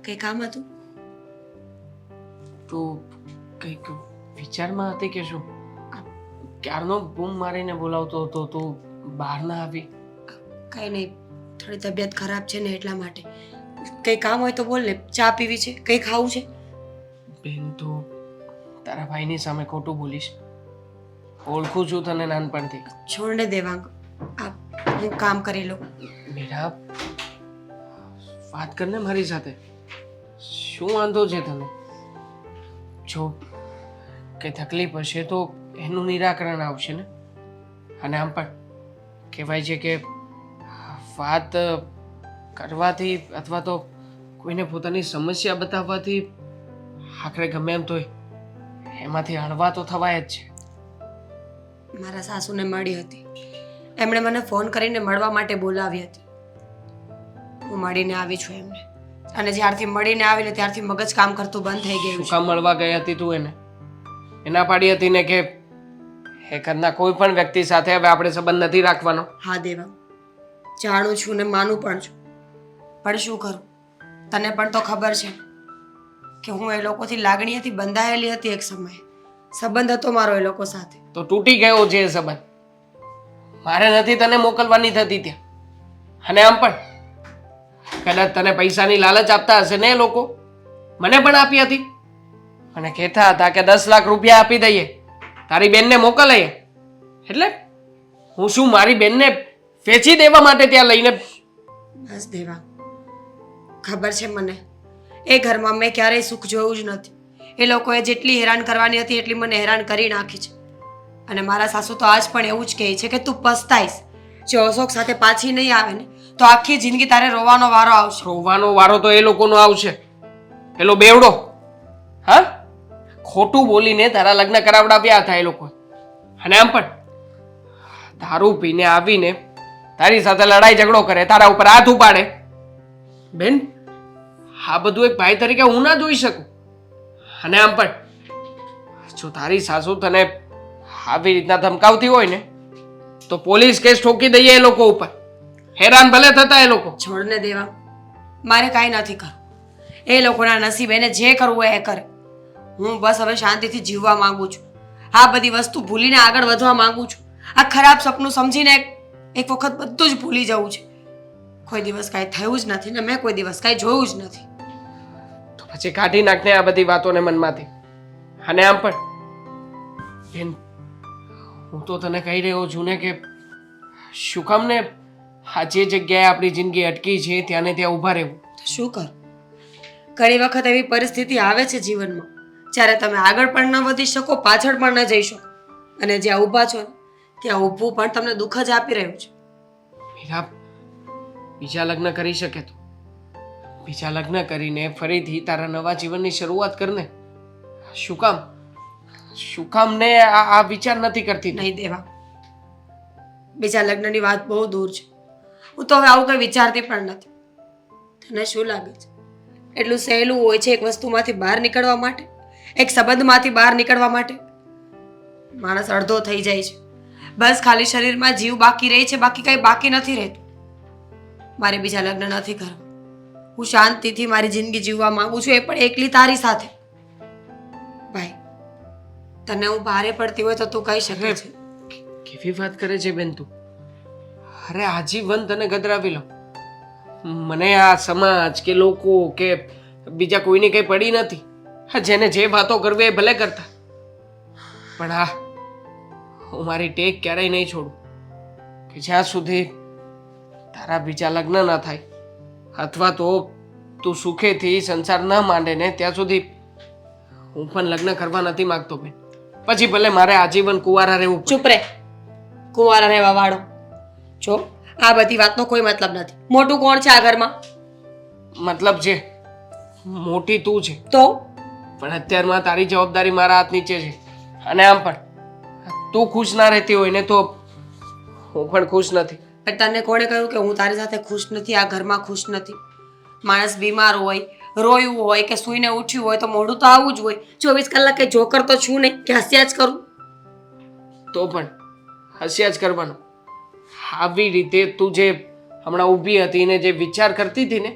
કઈ કામ હતું? તું કંઈક વિચારમાં હતી કે શું? ક્યારનો બૂમ મારીને બોલાવતો હતો, તું બહાર ના આવી? કઈ નહીં, થોડી તબિયત ખરાબ છે ને એટલા માટે. કઈ કામ હોય તો બોલ ને. ચા પીવી છે, કઈ ખાવું છે? બેન, તું તારા ભાઈની સામે ખોટું બોલીશ. ઓળખું છું તને નાનપણથી. છોડ ને દેવાંગ, હું કામ કરી લઉં. બેટા, વાત કરને મારી સાથે. શું વાંધો છે તને? જો કંઈ તકલીફ હશે તો એનું નિરાકરણ આવશે ને. અને આમ પણ કહેવાય છે કે વાત કરવાથી અથવા તો કોઈને પોતાની સમસ્યા બતાવવાથી આખરે ગમે એમ તોય એમાંથી હળવા તો થવાય જ છે. મારા સાસુને મળી હતી, એમણે મને ફોન કરીને મળવા માટે બોલાવી હતી. હું મળીને આવી છું એમને. અને જ્યારથી મળીને આવીને ત્યારથી મગજ કામ કરતું બંધ થઈ ગયું શું છે. કામ મળવા ગઈ હતી તું એને? એના પાડી હતી ને કે એ ઘરના કોઈ પણ વ્યક્તિ સાથે હવે આપણે સંબંધ નથી રાખવાનો. હા દેવાંગ, જાણું છું ને માનું પણ છું, પણ શું કરું? તને પણ તો ખબર છે કે હું એ લોકોથી લાગણીઓથી બંધાયેલી હતી. એક સમયે સંબંધ હતો મારો એ લોકો સાથે. તો તૂટી ગયો છે એ સંબંધ. મારે નથી તને મોકલવાની થતી ત્યાં. અને આમ પણ કદાચ તને પૈસાની લાલચ આપતા હશે ને એ લોકો. મને પણ આપી હતી. અને કહેતા હતા કે 10 લાખ રૂપિયા આપી દઈએ, તારી બેનને મોકલાઈએ. એટલે હું શું મારી બેનને વેચી દેવા માટે ત્યાં લઈને? બસ દેવાંગ, ખબર છે મને, એ ઘરમાં મેં ક્યારેય સુખ જોયું જ નથી. એ લોકોએ જેટલી હેરાન કરવાની હતી એટલી મને હેરાન કરી નાખી છે. અને મારા સાસુ તો આજ પણ એવું જ કહે છે કે તું પસ્તાઈશ. જો અશોક સાથે પાછી નહીં આવે ને તો આખી જિંદગી તારે રોવાનો વારો આવશે. રોવાનો વારો તો એ લોકોનો આવશે. પેલો બેવડો, હા, ખોટું બોલીને તારા લગ્ન કરાવડાવ્યા હતા એ લોકો. અને આમ પણ દારૂ પીને આવીને તારી સાથે લડાઈ ઝઘડો કરે, તારા ઉપર હાથ ઉપાડે. બેન, આ બધું એક ભાઈ તરીકે હું ના જોઈ શકું. અને આમ પણ જો તારી સાસુ તને આવી રીતના ધમકાવતી હોય ને તો પોલીસ કેસ ઠોકી દઈએ એ લોકો ઉપર. હેરાન ભલે થતા એ લોકો. છોડને દેવા, મારે કાંઈ નથી કરવું. એ લોકોના નસીબ, એને જે કરવું હોય એ કરે. હું બસ હવે શાંતિથી જીવવા માંગુ છું. આ બધી વસ્તુ ભૂલીને આગળ વધવા માંગુ છું. આ ખરાબ સપનું સમજીને એક વખત બધું જ ભૂલી જવું છે. કોઈ દિવસ કાંઈ થયું જ નથી ને મેં કોઈ દિવસ કાંઈ જોયું જ નથી. તો પછી કાઢી નાખને આ બધી વાતોને મનમાંથી. અને આમ પણ બેન, હું તો તને કહી રહ્યો છું ને કે શું કામ ને આ જે જગ્યાએ આપણી જિંદગી અટકી છે ત્યાં ને ત્યાં ઊભા રહેવું. તો શું કર? ઘણી વખત એવી પરિસ્થિતિ આવે છે જીવનમાં જ્યારે તમે આગળ પણ ન વધી શકો, પાછળ પણ ન જઈ શકો. અને જ્યાં ઊભા છો ત્યાં ઊભું પણ તમને દુઃખ જ આપી રહ્યું છે. મીરા, બીજા લગ્ન કરી શકે તો બીજા લગ્ન કરીને ફરીથી તારા નવા જીવનની શરૂઆત કરને. શું કામ ને આ વિચાર નથી કરતી તું? નહીં દેવા, બીજા લગ્નની વાત બહુ દૂર છે. હું તો હવે આવું કંઈ વિચારતી પણ નથી. તને શું લાગે છે એટલું સહેલું હોય છે એક વસ્તુમાંથી બહાર નીકળવા માટે, એક સંબંધમાંથી બહાર નીકળવા માટે? માણસ અડધો થઈ જાય છે, બસ ખાલી શરીરમાં જીવ બાકી રહે છે, બાકી કંઈ બાકી નથી રહેતું. મારે બીજા લગ્ન નથી કરવા. હું શાંતિથી મારી જિંદગી જીવવા માંગુ છું, એ પણ એકલી તારી સાથે. ભાઈ, તને હું ભારે પડતી હોય તો તું કહી શકે છે. કેવી વાત કરે છે બેન તું? અરે આજીવન તને ગદરાવી લો. મને આ સમાજ કે લોકો કે બીજા કોઈની કઈ પડી નથી. જેને જે વાતો કરવી એ ભલે કરતા, પણ હું મારી ટેક ક્યારેય નહીં છોડું કે જ્યાં સુધી તારા બીજા લગ્ન ન થાય અથવા તો તું સુખેથી સંસાર ન માંડે ને ત્યાં સુધી હું પણ લગ્ન કરવા નથી માંગતો બેન. પછી ભલે મારે આજીવન કુંવારા રહેવું પડે. ચૂપ રહે, કુંવારા રહેવા વાળો. જો આ બધી વાતનો કોઈ મતલબ નથી. મોટું કોણ છે આ ઘરમાં? મતલબ છે મોટી તું છે, તો પણ અત્યારમાં તારી જવાબદારી મારા હાથ નીચે છે. અને આમ પણ તું ખુશ ના રહેતી હોય ને તો હું પણ ખુશ નથી. પણ તને કોણે કહ્યું કે હું તારી સાથે ખુશ નથી, આ ઘરમાં ખુશ નથી? માણસ બીમાર હોય, રોયું હોય કે સૂઈને ઉઠ્યું હોય તો મોઢું તો આવું જ હોય. 24 કલાક કઈ જોકર તો છું નહીં કે હસ્યા જ કરું. તો પણ હસ્યા જ કરવાનું. આવી રીતે તું જે હમણાં ઊભી હતી ને જે વિચાર કરતી હતી ને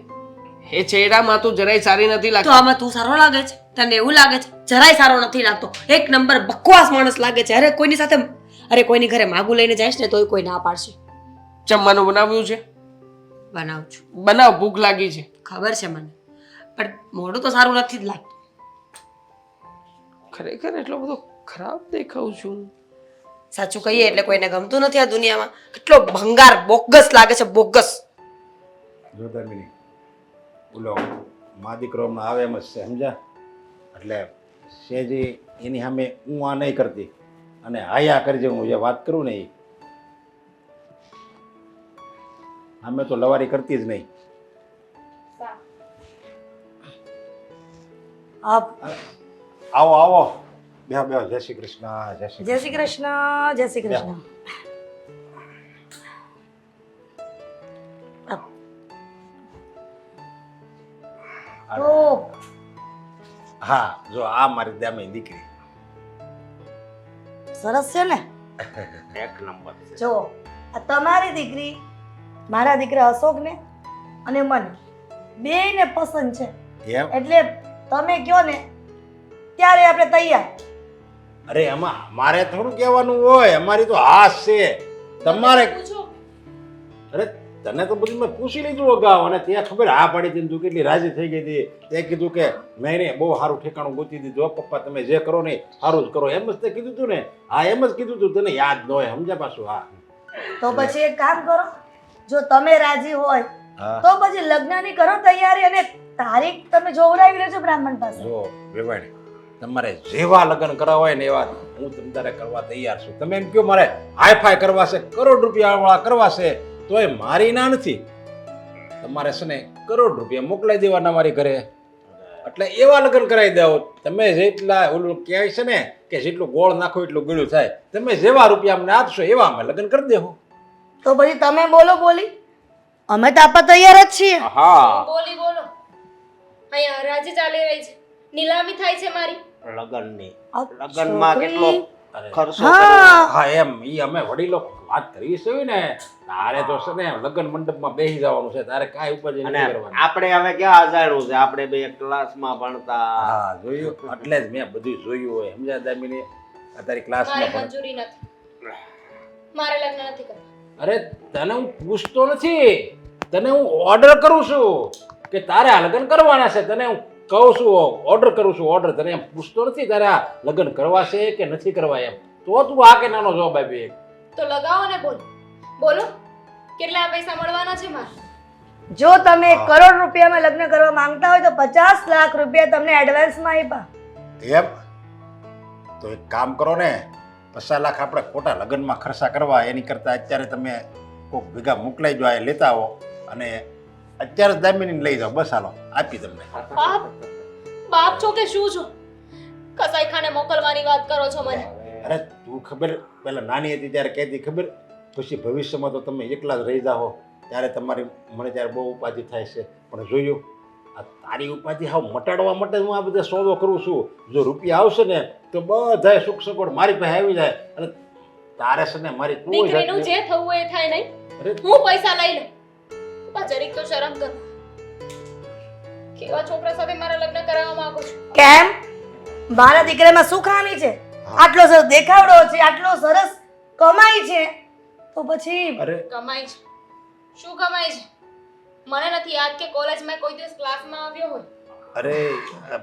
એ ચહેરામાં તું જરાય સારી નથી તો લાગતી. આમાં તું સારો લાગે છે? તને એવું લાગે છે? જરાય સારો નથી લાગતો. એક નંબર બકવાસ માણસ લાગે છે. અરે કોઈની સાથે, અરે કોઈની ઘરે માગું લઈને જઈશ ને તોય કોઈ ના પાડશે. જમવાનું બનાવ્યું છે? બનાવું છું. બનાવ, ભૂખ લાગી છે. ખબર છે મને, પણ મોઢું તો સારું નથી જ લાગતું. ખરેખર એટલો બધો ખરાબ દેખાઉં છું? સાચું કહીએ એટલે કોઈને ગમતું નથી આ દુનિયામાં. કેટલો ભંગાર બોગસ લાગે છે, બોગસ. જો ધર્મિની બોલો, મા દીકરો હમણાં આવે એમ જ છે, સમજ્યા? એટલે સેજી એની સામે હું આ નહીં કરતી અને હાયા કરજે. હું જે વાત કરું ને એ અમે તો લવારી કરતી જ નહીં. આવો આવો, બે બે, જય શ્રી કૃષ્ણ. જય શ્રી જય શ્રી કૃષ્ણ. જય શ્રી કૃષ્ણ. તો હા, જો આ મારી દામી દીકરી સરસ છે ને? એક નંબર છે. જો આ તમારી દીકરી, મારા દીકરા અશોકને અને મને બેયને પસંદ છે. એમ? એટલે તમે કહો ને ત્યારે આપણે તૈયાર. અરે એમાં મારે થોડું કહેવાનું હોય, અમારી તો હાસ છે. તમારે અરે તને તો બધું મેં પૂછી લીધું અગાઉ અને ત્યાં ખબર હા પાડી હતી, તું કેટલી રાજી થઈ ગઈ હતી. તે કીધું કે મેં એને બહુ સારું ઠેકાણું ગોતી દીધું, પપ્પા તમે જે કરો ને સારું જ કરો, એમ જ તે કીધું તું ને? હા એમ જ કીધું તું, તને યાદ ન હોય, સમજ્યા પાછું? હા તો પછી એક કામ કરો, જો તમે રાજી હોય હા. તો પછી લગ્નની કરો તૈયારી અને તારીખ તમે જોવડાવી લેજો બ્રાહ્મણ પાસે. જો વેવાણી, તમારે જેવા લગ્ન કરવા હોય ને એવા હું તમારે કરવા તૈયાર છું. તમે એમ કહો મારે હાઈફાઈ કરવા છે, કરોડ રૂપિયા વાળા કરવા છે, તોય મારી ના નથી. તમારે છે ને કરોડ રૂપિયા મોકલાઈ દેવાના મારી ઘરે, એટલે એવા લગ્ન કરાવી દો. તમે જેટલા ઓલું કહેવાય છે ને કે જેટલું ગોળ નાખો એટલું ગળ્યું થાય, તમે જેવા રૂપિયા અમને આપશો એવા અમે લગ્ન કરી દેવું. તો પછી તમે બોલો બોલી, અમે તો આપવા તૈયાર જ છીએ. હા બોલી બોલો. અહીંયા હરાજી ચાલી રહી છે, નીલામી થાય છે મારી. લગ્નની આ લગ્નમાં કેટલો છોકરી- ખર્ચો હા હા એમ ઈ અમે વડીલો વાત કરી છે ને. તારે તો છે ને લગ્ન મંડપમાં બેસી જવાનું છે, તારે કાંઈ ઉપર અને નથી કરવાનું. આપણે હવે ક્યાં અજાણ્યું છે, આપણે બે ક્લાસમાં ભણતા. હા જોયું, એટલે જ મેં બધું જોયું હોય, સમજ્યા દામિની? આ તારી ક્લાસમાં મારે પણ મંજૂરી નથી, મારે લગ્ન નથી કરવા. અરે તને હું પૂછતો નથી, તને હું ઓર્ડર કરું છું કે તારે આ લગ્ન કરવાના છે. તને હું કહું છું, ઓર્ડર કરું છું, ઓર્ડર. તને એમ પૂછતો નથી તારે આ લગ્ન કરવા છે કે નથી કરવા એમ. તો તું આ કે નાનો જવાબ આપી. તો લગાવો ને બોલો બોલો, કેટલા પૈસા મળવાના છે મારે? જો તમે 1 કરોડ રૂપિયામાં લગ્ન કરવા માંગતા હોય તો 50 લાખ રૂપિયા તમને એડવાન્સમાં આપ્યા. એમ? તો એક કામ કરો ને, 50 લાખ આપણે ખોટા લગ્નમાં ખર્ચા કરવા એની કરતાં અત્યારે તમે કોઈક ભેગા મોકલાઈ જો આ લેતા આવો અને અત્યારે જ દામિનીને લઈ જાઓ. બસ હાલો આપી તમને. બાપ બાપ છો કે શું છો? કસાઈખાને મોકલવાની વાત કરો છો મને? અરે તું ખબર પેલા નાની હતી ત્યારે કહેતી ખબર, પછી ભવિષ્યમાં તો તમે એકલા જ રહી જાઓ ત્યારે તમારી મને ત્યારે બહુ ઉપાધિ થાય છે. પણ જોયું આ તારી ઉપાધિ હાવ મટાડવા માટે હું આ બધા સોદો કરું છું. જો રૂપિયા આવશે ને તો બધાય સુખ સગવડ મારી પાસે આવી જાય અને તારે છે ને મારી કોઈ દીકરીનું જે થવું એ થાય નહીં. હું પૈસા લઈ લઉં. બા જરીક તો શરમ કર. કેવા છોકરા સાથે મારા લગ્ન કરાવવા માંગો છો? કેમ? મારા દીકરામાં શું ખામી છે? આટલો સરસ દેખાવડો છે, આટલો સરસ કમાઈ છે, તો પછી અરે કમાય છે? શું કમાય છે? મને નથી યાદ કે કોલેજમાં કોઈ દિવસ ક્લાસમાં આવ્યો હોય. અરે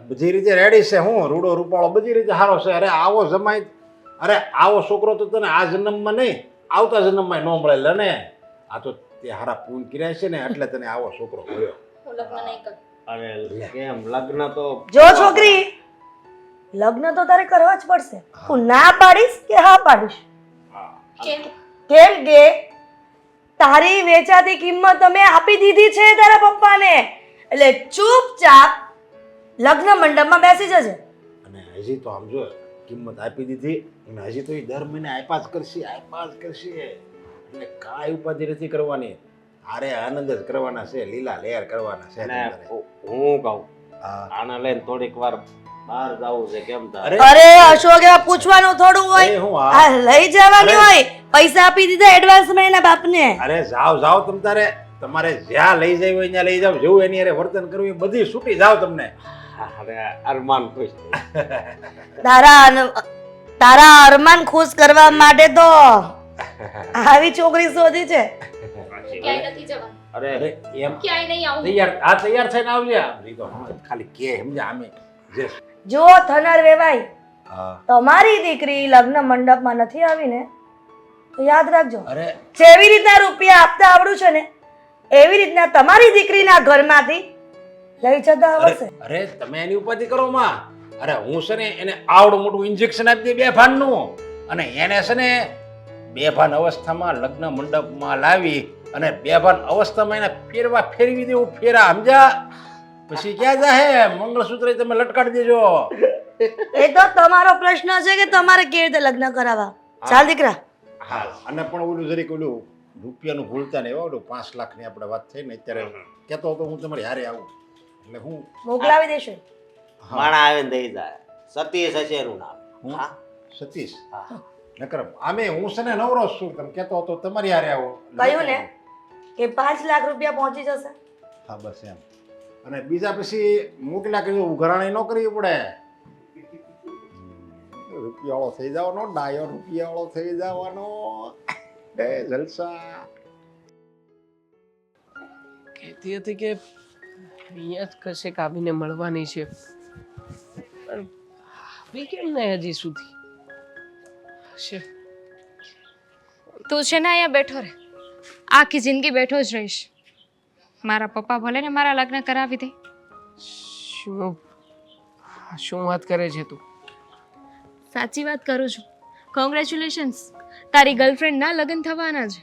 બધી રીતે રેડી છે. હું રૂડો રૂપાળો બધી રીતે સારો છે. અરે આવો જમાઈ, અરે આવો છોકરો તો તને આ જન્મમાં નહીં આવતા જન્મમાં ન મળે. લે ને આ તો તે હારા પૂન કર્યા છે ને એટલે તને આવો છોકરો મળ્યો. હું લગ્ન નહીં કરું. અરે કેમ લગ્ન તો જો છોકરી, લગ્ન તો તારે કરવા જ પડશે. હું ના પાડીશ કે હા પાડીશ? કેમ? કેમ કે તારી વેચાતી કિંમત અમે આપી દીધી છે તારા પપ્પાને, એટલે ચૂપચાપ લગ્ન મંડપમાં બેસી જજે. અને હજી તો આમ જો કિંમત આપી દીધી અને હજી તો એ દર મહિને આપ્યા જ કરશે, આપ્યા જ કરશે. એટલે કાંઈ ઉપાધિ નથી કરવાની. અરે આનંદ જ કરવાના છે, લીલા લહેર કરવાના છે. અને તમારે. હું કહું હા. આને લઈને થોડીક વાર બહાર જવું છે. કેમ થાય? અરે અશોક, એવા પૂછવાનું થોડું હોય, અરે હું આ લઈ જવાની હોય. પૈસા આપી દીધા એડવાન્સમાં એના બાપને. અરે જાઓ જાઓ તમ તારે, તમારે જ્યાં લઈ જાય હોય ત્યાં લઈ જાઓ. જેવું એની અરે વર્તન કરવું એ બધી છૂટી જાઓ તમને. અરે અરમાન ખુશ તારા અરમાન ખુશ કરવા માટે તો આવી છોકરી શોધી છે. ક્યાંય નથી જવાનું. અરે અરે એમ ક્યાંય નહીં આવું. તૈયાર થઈને આવજે. આમ તો ખાલી કે સમજ્યા અમે જે જો થનાર વેવાઈ, હા. તમારી દીકરી લગ્ન મંડપમાં નથી આવી ને તો યાદ રાખજો, અરે જેવી રીતના રૂપિયા આપતા આવડું છે ને એવી રીતના તમારી દીકરીના ઘરમાંથી લઈ જતા આવડશે. અરે તમે એની ઉપાધિ કરો માં. અરે હું છે ને એને આવડું મોટું ઇન્જેક્શન આપી દે બેભાનનું, અને એને છે ને બેભાન અવસ્થામાં લગ્ન મંડપમાં લાવી અને બેભાન અવસ્થામાં એને ફેરવી દેવું ફેરા, સમજ્યા? પછી ક્યાં જાહે મંગળસૂત્ર તમે લટકાડી દેજો. એ તો તમારો પ્રશ્ન છે કે તમારે કેવી રીતે લગ્ન કરાવવા. ચાલ દીકરા. હા, અને પણ ઓલું જરીક ઓલું રૂપિયાનું ભૂલતા નહીં. ઓલું 5 લાખની આપણે વાત થઈ ને અત્યારે કહેતો હતો હું તમારી હારે આવું એટલે હું મોકલાવી દેશો. માણા આવીને દઈ જાય. સતીશ હશે એનું નામ. હું હા. સતીશ નકર આમે હું છે ને નવરો જ છું. તમે કહેતો હતો તમારી હારે આવો. કહ્યું ને કે 5 લાખ રૂપિયા પહોંચી જશે. હા બસ એમ. અને બીજા પછી મોકલ્યા કે ઉઘરાણી ન કરવી પડે. રૂપિયાવાળો થઈ જવાનો, ડાયો રૂપિયાવાળો થઈ જવાનો. એ જલસા. કહેતી હતી કે અહીંયા જ કશેક આવીને મળવાની છે, પણ આવી કેમ નહીં હજી સુધી? હશે. તું છે ને અહીંયા બેઠો રહે. આખી જિંદગી બેઠો જ રહીશ. મારા પપ્પા ભલે ને મારા લગ્ન કરાવી દે. શું વાત કરે છે તું? સાચી વાત કરું છું. કોંગ્રેચ્યુલેશન્સ, તારી ગર્લફ્રેન્ડના લગ્ન થવાના છે.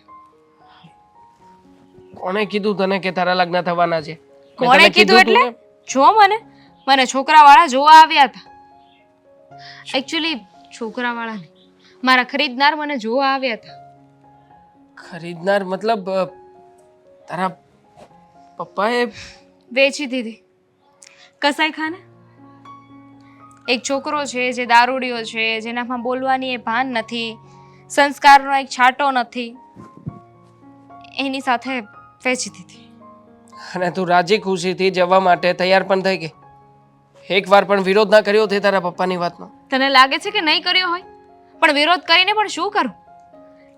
કોણે કીધું તને કે તારા લગ્ન થવાના છે? મેં કોણે તને કીધું એટલે? તું ને? જો મને છોકરાવાળા જોવા આવ્યા હતા. એકચ્યુઅલી છોકરાવાળા નહીં, મારા ખરીદનાર મને જોવા આવ્યા હતા. ખરીદનાર મતલબ તારા પપ્પાએ વેચી દીધી કસાઈખાને. એક છોકરો છે જે દારૂડિયો છે, જેનામાં બોલવાની એ ભાન નથી, સંસ્કારનો એક છાંટો નથી, એની સાથે વેચી દીધી. અને તું રાજી ખુશીથી જવા માટે તૈયાર પણ થઈ ગઈ. એકવાર પણ વિરોધ ના કર્યો તે તારા પપ્પાની વાતનો? તને લાગે છે કે નહીં કર્યો હોય? પણ વિરોધ કરીને પણ શું કરું?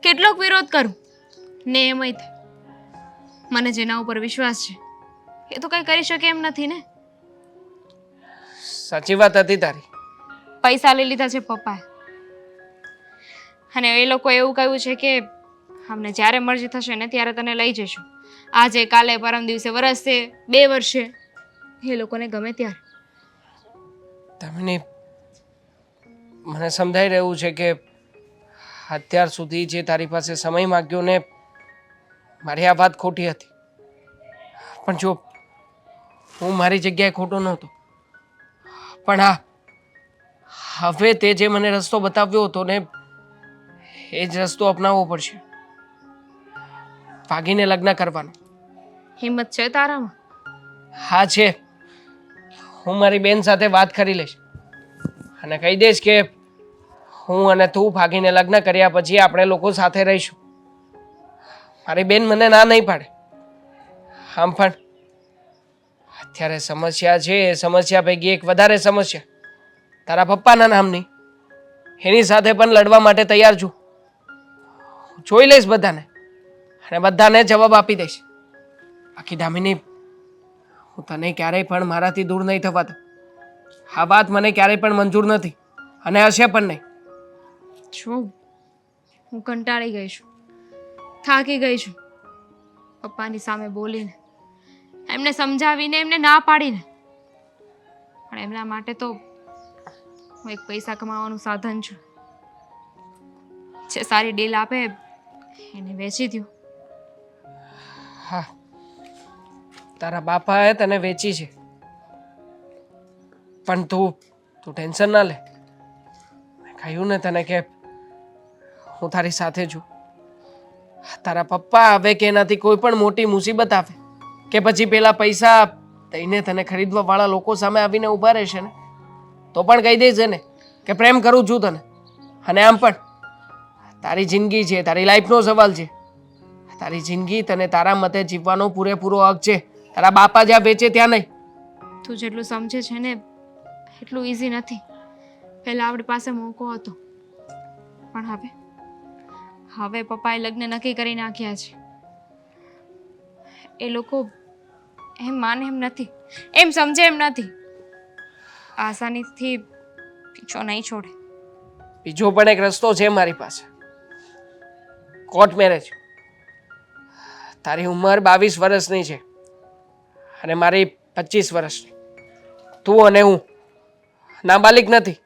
કેટલોક વિરોધ કરું ને એમય થાય. મને જેના ઉપર વિશ્વાસ છે એ તો કંઈ કરી શકે એમ નથી ને. સાચી વાત હતી તારી. પૈસા લઈ લીધા છે પપ્પાએ, અને એ લોકો એવું કહ્યું છે કે અમને જ્યારે મરજી થશે ને ત્યારે તને લઈ જઈશું. આજે, કાલે, પરમ દિવસે, વરસે, 2 વર્ષે, એ લોકોને ગમે ત્યારે. તમને મને સમજાઈ રહ્યું છે કે અત્યાર સુધી જે તારી પાસે સમય માંગ્યો ને મારી આ વાત ખોટી હતી, પણ જો હું મારી જગ્યાએ ખોટો નહોતો, પણ હા હવે તે જે મને રસ્તો બતાવ્યો હતો ને એ જ રસ્તો અપનાવવો પડશે. ભાગીને લગ્ન કરવાનો. હિંમત છે તારામાં? હા છે. હું મારી બેન સાથે વાત કરી લઈશ અને કહી દઈશ કે હું અને તું ભાગીને લગ્ન કર્યા પછી આપણે લોકો સાથે રહીશું. મારી બેન મને ના નહીં પાડે. આમ પણ અત્યારે સમસ્યા છે, એ સમસ્યા પૈકી એક વધારે સમસ્યા તારા પપ્પાના નામની, એની સાથે પણ લડવા માટે તૈયાર છું. જોઈ લઈશ બધાને અને બધાને જવાબ આપી દઈશ. બાકી દામિની, હું તને ક્યારેય પણ મારાથી દૂર નહીં થવા દઉં. આ વાત મને ક્યારેય પણ મંજૂર નથી અને હશે પણ નહીં. શું? હું કંટાળી ગઈ છું, થાકી ગઈ છું પપ્પાની સામે બોલીને, એમને સમજાવીને, એમને ના પાડીને. પણ એમના માટે તો હું એક પૈસા કમાવાનું સાધન છું. જે સારી ડીલ આપે એને વેચી દઉં. હા, તારા બાપાએ તને વેચી છે, પણ તું ટેન્શન ના લે. મેં કહ્યું ને તને કે હું તારી સાથે છું. તારા પપ્પા આવે કે એનાથી કોઈ પણ મોટી મુસીબત આવે કે પછી પેલા પૈસા દઈને તને ખરીદવા વાળા લોકો સામે આવીને ઊભા રહેશે ને તો પણ કહી દઈશ ને કે પ્રેમ કરું છું તને. અને આમ પણ તારી જિંદગી છે, તારી લાઈફનો સવાલ છે. તારી જિંદગી તને તારા મતે જીવવાનો પૂરેપૂરો હક છે. તારા બાપા જ્યાં વેચે ત્યાં નહીં. તું જેટલું સમજે છે ને એટલું ઇઝી નથી. પહેલાં આપણી પાસે મોકો હતો, પણ હવે પપ્પાએ લગ્ન નક્કી કરી નાખ્યા છે. એ લોકો એમ માને એમ નથી, એમ સમજે એમ નથી. આસાનીથી પીછો નહીં છોડે. બીજો પણ એક રસ્તો છે મારી પાસે. Court marriage. તારી ઉંમર 22 વર્ષની છે અને મારી 25 વર્ષની. તું અને હું નાબાલિગ નથી,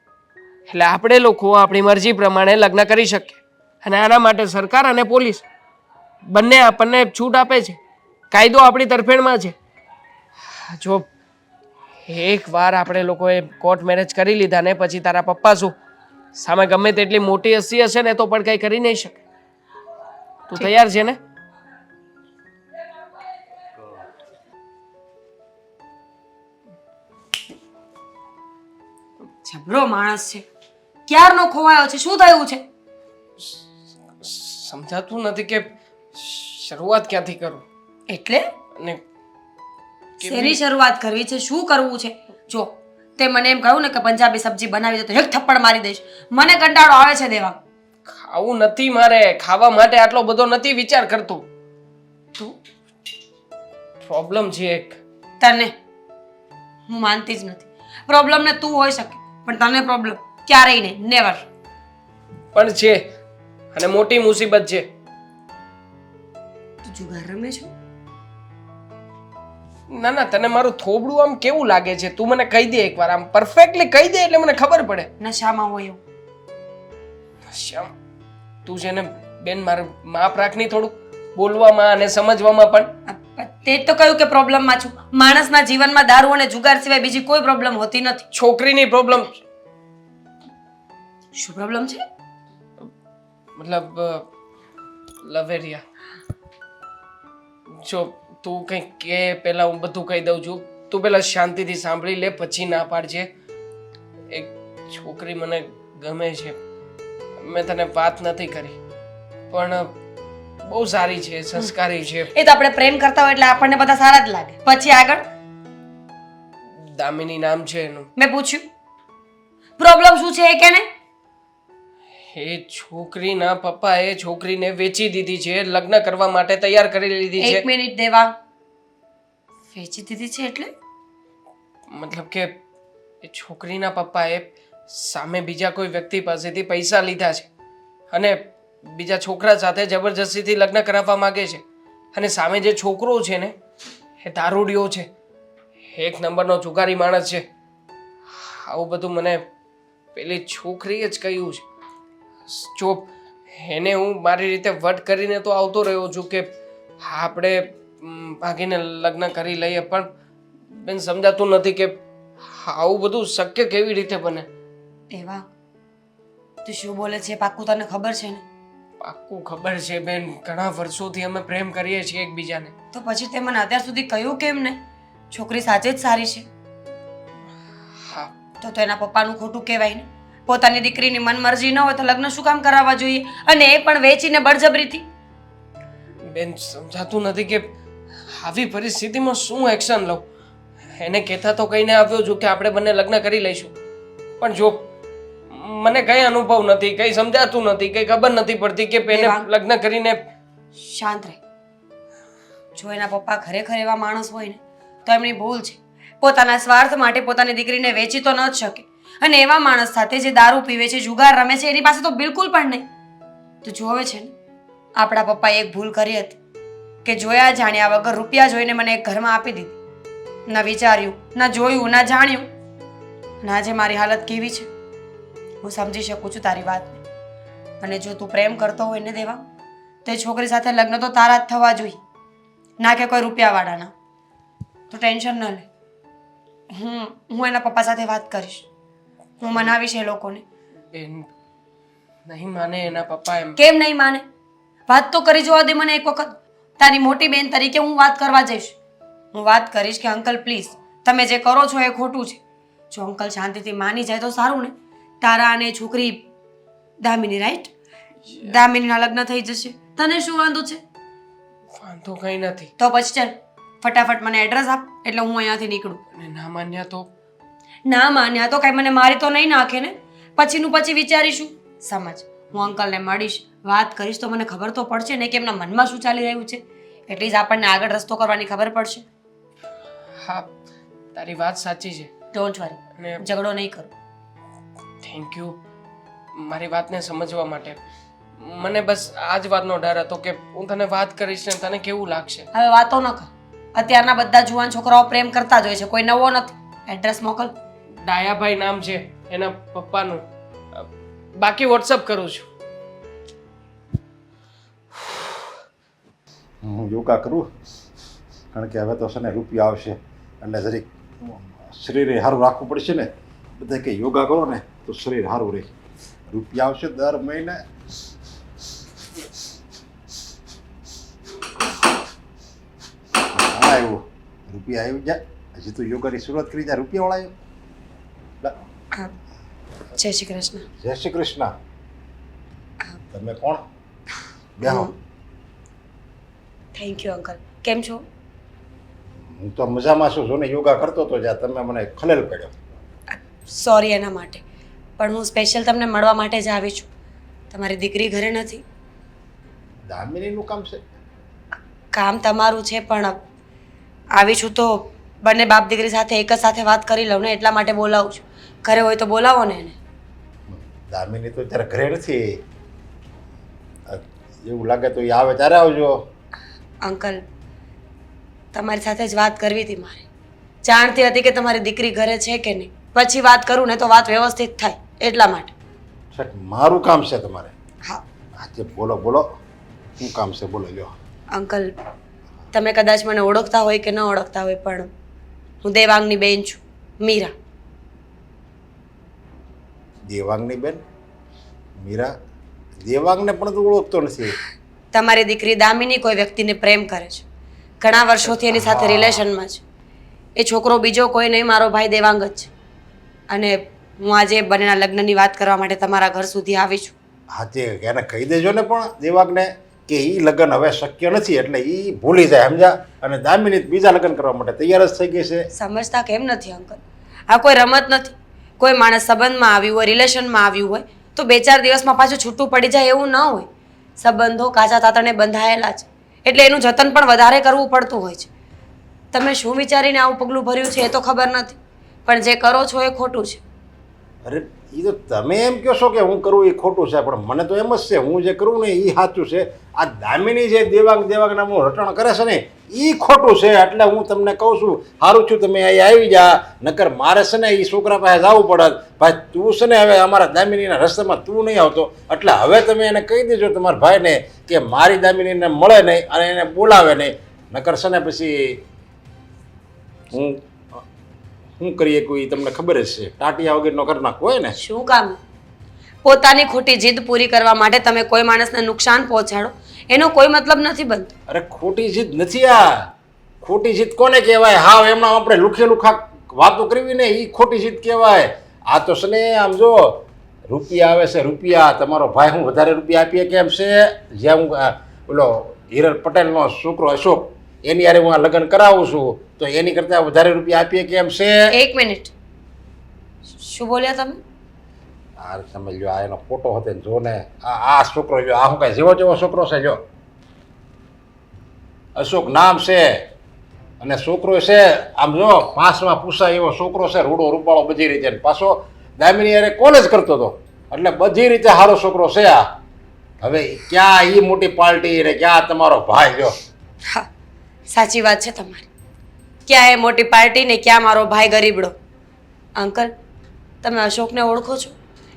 એટલે આપણે લોકો આપણી મરજી પ્રમાણે લગ્ન કરી શકીએ. અને આના માટે સરકાર અને પોલીસ બંને આપણને છૂટ આપે છે. કાયદો આપણી તરફેણમાં છે. જો એકવાર આપણે લોકોએ કોર્ટ મેરેજ કરી લીધા ને પછી તારા પપ્પા શું સામે ગમે તેટલી મોટી હસ્તી હશે ને તો પણ કંઈ કરી નહીં શકે. તું તૈયાર છે ને? જબરો માણસ છે, ક્યારનો ખોવાયો છે, શું થયું છે? સમજાતું નથી કે શરૂઆત ક્યાંથી કરું. એટલે અને શેની શરૂઆત કરવી છે, શું કરવું છે? જો તે મને એમ કહ્યું ને કે પંજાબી સબ્જી બનાવી દે તો એક થપ્પડ મારી દઈશ. મને કંટાળો આવે છે દેવા. ખાવું નથી મારે, ખાવા માટે આટલો બધો નથી વિચાર કરતો. તું પ્રોબ્લેમ છે એક. તને હું માનતી જ નથી. પ્રોબ્લેમ ને તું હોઈ શકે પણ તને પ્રોબ્લેમ ક્યારેય નહીં, નેવર. પણ છે અને મોટી મુસીબત છે. તું જુગાર રમે છો? ના ના, તને મારું થોબડું આમ કેવું લાગે છે? તું મને કહી દે એકવાર, આમ પરફેક્ટલી કહી દે એટલે મને ખબર પડે. નશામાં હોય એવું. શ્યામ, તું છે ને બેન, મારું માપ રાખની થોડું બોલવામાં અને સમજવામાં પણ. તે જ તો કહ્યું કે પ્રોબ્લેમમાં છું. માણસના જીવનમાં દારૂ અને જુગાર સિવાય બીજી કોઈ પ્રોબ્લેમ હોતી નથી. છોકરીની પ્રોબ્લેમ. શું પ્રોબ્લેમ છે? મતલબ લવેરિયા. જો તું કંઈક કે પહેલા હું બધું કહી દઉં છું. તું પહેલા શાંતિથી સાંભળી લે, પછી ના પાડજે. એક છોકરી મને ગમે છે. મેં તને વાત નથી કરી પણ બહુ સારી છે, સંસ્કારી છે. એ તો આપણે પ્રેમ કરતા હોય એટલે આપણને બધા સારા જ લાગે. પછી આગળ? દામિની નામ છે એનું. મેં પૂછ્યું પ્રોબ્લેમ શું છે એ કે ને? એ છોકરીના પપ્પાએ છોકરીને વેચી દીધી છે, લગ્ન કરવા માટે તૈયાર કરી લીધી છે. એક મિનિટ દેવા, વેચી દીધી છે એટલે? મતલબ કે એ છોકરીના પપ્પાએ સામે બીજા કોઈ વ્યક્તિ પાસેથી પૈસા લીધા છે અને બીજા છોકરા સાથે જબરજસ્તીથી લગ્ન કરાવવા માંગે છે. અને સામે જે છોકરો છે ને એ દારૂડિયો છે, એક નંબરનો જુગારી માણસ છે. આવું બધું મને પેલી છોકરીએ જ કહ્યું છે. જો એને હું મારી રીતે વટ કરીને તો આવતો રહ્યો છું કે આપણે ભાગીને લગ્ન કરી લઈએ, પણ બેન સમજાતું નથી કે આવું બધું શક્ય કેવી રીતે બને. એવા તું શું બોલે છે પાક્કું તને ખબર છે ને? પાક્કું ખબર છે બેન, ઘણા વર્ષોથી અમે પ્રેમ કરીએ છીએ એકબીજાને. તો પછી તે મને અત્યાર સુધી કહ્યું કેમ ને? છોકરી સાચે જ સારી છે. હા, તો એના પપ્પાનું ખોટું કહેવાય ને. પોતાની દીકરીની મનમરજી ન હોય તો લગ્ન શું કામ કરાવવા જોઈએ, અને એ પણ વેચીને બળજબરીથી? બેન સમજાતું નથી કે આવી પરિસ્થિતિમાં શું એક્શન લઉં. એને કહેતા તો કહીને આવ્યો છું કે આપણે બંને લગ્ન કરી લઈશું, પણ જો મને કઈ અનુભવ નથી, કઈ સમજાતું નથી, કઈ ખબર નથી પડતી કે એને લગ્ન કરીને. શાંત રહે. જો એના પપ્પા ખરેખર એવા માણસ હોય ને તો એમની ભૂલ છે. પોતાના સ્વાર્થ માટે પોતાની દીકરીને વેચી તો ન જ શકે, અને એવા માણસ સાથે જે દારૂ પીવે છે, જુગાર રમે છે, એની પાસે તો બિલકુલ પણ નહીં. તો જોવે છે ને, આપણા પપ્પાએ એક ભૂલ કરી હતી કે જોયા જાણ્યા વગર રૂપિયા જોઈને મને એક ઘરમાં આપી દીધી. ના વિચાર્યું, ના જોયું, ના જાણ્યું. અને આજે મારી હાલત કેવી છે હું સમજી શકું છું તારી વાતને. અને જો તું પ્રેમ કરતો હોય ને દેવા, તો એ છોકરી સાથે લગ્ન તો તારા જ થવા જોઈએ, ના કે કોઈ રૂપિયાવાળાના. તો ટેન્શન ન લે. હું એના પપ્પા સાથે વાત કરીશ, હું મનાવીશ એ લોકોને. બેન નહીં માને એના પપ્પા એમ. કેમ નહીં માને? વાત તો કરી જોવા દે મને એક વખત. તારી મોટી બેન તરીકે હું વાત કરવા જઈશ. હું વાત કરીશ કે અંકલ પ્લીઝ, તમે જે કરો છો એ ખોટું છે. જો અંકલ શાંતિથી માની જાય તો સારું ને. તારા અને છોકરી દામિની, રાઈટ? દામિનીના લગ્ન થઈ જશે. તને શું વાંધો છે? વાંધો કઈ નથી. તો પછી ચાલ ફટાફટ મને એડ્રેસ આપ, એટલે હું અહીંયાથી નીકળું. અને ના માન્યા તો? ના માન્યા તો કાંઈ મને મારી તો નહીં નાખે ને. પછીનું પછી વિચારીશું. સમજ, હું અંકલને મળીશ, વાત કરીશ તો મને ખબર તો પડશે ને કે એમના મનમાં શું ચાલી રહ્યું છે. એટલી જ આપણને આગળ રસ્તો કરવાની ખબર પડશે. હા, તારી વાત સાચી છે. ડોન્ટ વરી, અને ઝઘડો નહીં કરો. થેન્ક યુ મારી વાતને સમજવા માટે. મને બસ આ જ વાતનો ડર હતો કે હું તને વાત કરીશ ને તને કેવું લાગશે. હવે વાતો ન કર. અત્યારના બધા જુવાન છોકરાઓ પ્રેમ કરતા જ હોય છે, કોઈ નવો નથી. એડ્રેસ મોકલ. ડાયાભાઈ નામ છે એના પપ્પાનું, બાકી વોટ્સઅપ કરું છું. હું યોગા કરું, કારણ કે હવે તો છે ને રૂપિયા આવશે, એટલે જરીક શરીરે સારું રાખવું પડશે ને. બધા કે યોગા કરો ને તો શરીર સારું રહે. રૂપિયા આવશે દર મહિને. હા આવ્યું, રૂપિયા આવી જાય. હજી તું યોગાની શરૂઆત કરી જાય, રૂપિયાવાળા આવ્યો. જય શ્રી કૃષ્ણ. જય શ્રી કૃષ્ણ. તમે કોણ? બેહો. Thank you uncle. કેમ છો? હું તો મજામાં છું. જો ને યોગા કરતો તો જ્યાં તમે મને ખલેલ પડ્યો. સોરી એના માટે, પણ હું સ્પેશિયલ તમને મળવા માટે જ આવી છું. તમારી દીકરી ઘરે નથી. દામિનીનું કામ છે? કામ તમારું છે, પણ આવી છું તો બંને બાપ દીકરી સાથે એક જ સાથે વાત કરી લઉં ને, એટલા માટે બોલાવું છું. ઘરે હોય તો બોલાવો ને એને. દામિની તો ત્યારે ઘરે નથી. એવું લાગે તો એ આવે ત્યારે આવજો. અંકલ, તમારી સાથે જ વાત કરવી હતી મારે. જાણતી હતી કે તમારી દીકરી ઘરે છે કે નહીં, પછી વાત કરું ને તો વાત વ્યવસ્થિત થાય, એટલા માટે. સાહેબ મારું કામ છે તમારે? હા. આજે બોલો બોલો, શું કામ છે બોલો લ્યો. અંકલ, તમે કદાચ મને ઓળખતા હોય કે ન ઓળખતા હોય, પણ હું દેવાંગની બેન છું, મીરા. દેવાંગની બેન? મીરા? દેવાંગને પણ તું ઓળખતો નથી? તમારી દીકરી દામિની કોઈ વ્યક્તિને પ્રેમ કરે છે, ઘણા વર્ષોથી એની સાથે રિલેશનમાં છે. એ છોકરો બીજો કોઈ નહીં, મારો ભાઈ દેવાંગ જ છે. અને હું આજે બંનેના લગ્નની વાત કરવા માટે તમારા ઘર સુધી આવી છું. હા, તે એને કહી દેજો ને પણ દેવાંગને કે એ લગ્ન હવે શક્ય નથી, એટલે એ ભૂલી જાય, સમજ્યા? અને દામિની બીજા લગ્ન કરવા માટે તૈયાર જ થઈ ગઈ છે. સમજતા કેમ નથી અંકલ? આ કોઈ રમત નથી. કોઈ માણસ સંબંધમાં આવ્યું હોય, રિલેશનમાં આવ્યું હોય તો 2-4 દિવસમાં પાછું છૂટું પડી જાય એવું ન હોય. સંબંધો કાચા તાતણે બંધાયેલા છે, એટલે એનું જતન પણ વધારે કરવું પડતું હોય છે. તમે શું વિચારીને આવું પગલું ભર્યું છે એ તો ખબર નથી, પણ જે કરો છો એ ખોટું છે. અરે એ તો તમે એમ કહો છો કે હું કરું એ ખોટું છે, પણ મને તો એમ જ છે હું જે કરું ને એ સાચું છે. આ દામિની જે દેવાંગ નામનું રટણ કરે છે ને એ ખોટું છે. એટલે હું તમને કહું છું, સારું છું તમે અહીં આવી જા, નકર મારે છે ને એ છોકરા પાસે જવું પડે. ભાઈ તું છે ને હવે અમારા દામિનીના રસ્તામાં તું નહીં આવતો, એટલે હવે તમે એને કહી દેજો તમારા ભાઈને કે મારી દામિનીને મળે નહીં અને એને બોલાવે નહીં, નકર છે ને પછી હું કરીએ કોઈ તમને ખબર જ છે, ટાટિયા વગરનો કરી નાખો હોય ને. શું કામ? પોતાની ખોટી જીદ પૂરી કરવા માટે તમે કોઈ માણસને નુકસાન પહોંચાડો એનો કોઈ મતલબ નથી બનતો. અરે ખોટી જીદ નથી આ. ખોટી જીદ કોને કહેવાય? હા એમના આપણે લુખે લુખા વાતો કરવી ને એ ખોટી જીદ કહેવાય. આ તો છે ને આમ જો રૂપિયા આવે છે, રૂપિયા તમારો ભાઈ હું વધારે રૂપિયા આપીએ કેમ છે, જ્યાં હું ઓલો હિરલ પટેલનો છોકરો અશોક એની યારે હું આ લગ્ન કરાવું છું તો એની કરતાં વધારે રૂપિયા આપીએ કેમ છે. એક મિનિટ, શું બોલ્યા તમે? આ તમે જો આ એનો ફોટો હતો ને જો ને, આ છોકરો જો, આ હું કાંઈ જેવો જેવો છોકરો છે, જો અશોક નામ છે અને છોકરો છે આમ જો પાંચમાં પૂછાય એવો છોકરો છે, રૂડો રૂપાળો બધી રીતે, પાછો દામિની યારે કોલેજ કરતો હતો, એટલે બધી રીતે સારો છોકરો છે આ. હવે ક્યાં એ મોટી પાર્ટી ને ક્યાં તમારો ભાઈ? જો હા, સાચી વાત છે તમારી. ક્યાં એ મોટી પાર્ટી ને ક્યાં મારો ભાઈ ગરીબડો. અંકલ, તમે અશોકને ઓળખો છો?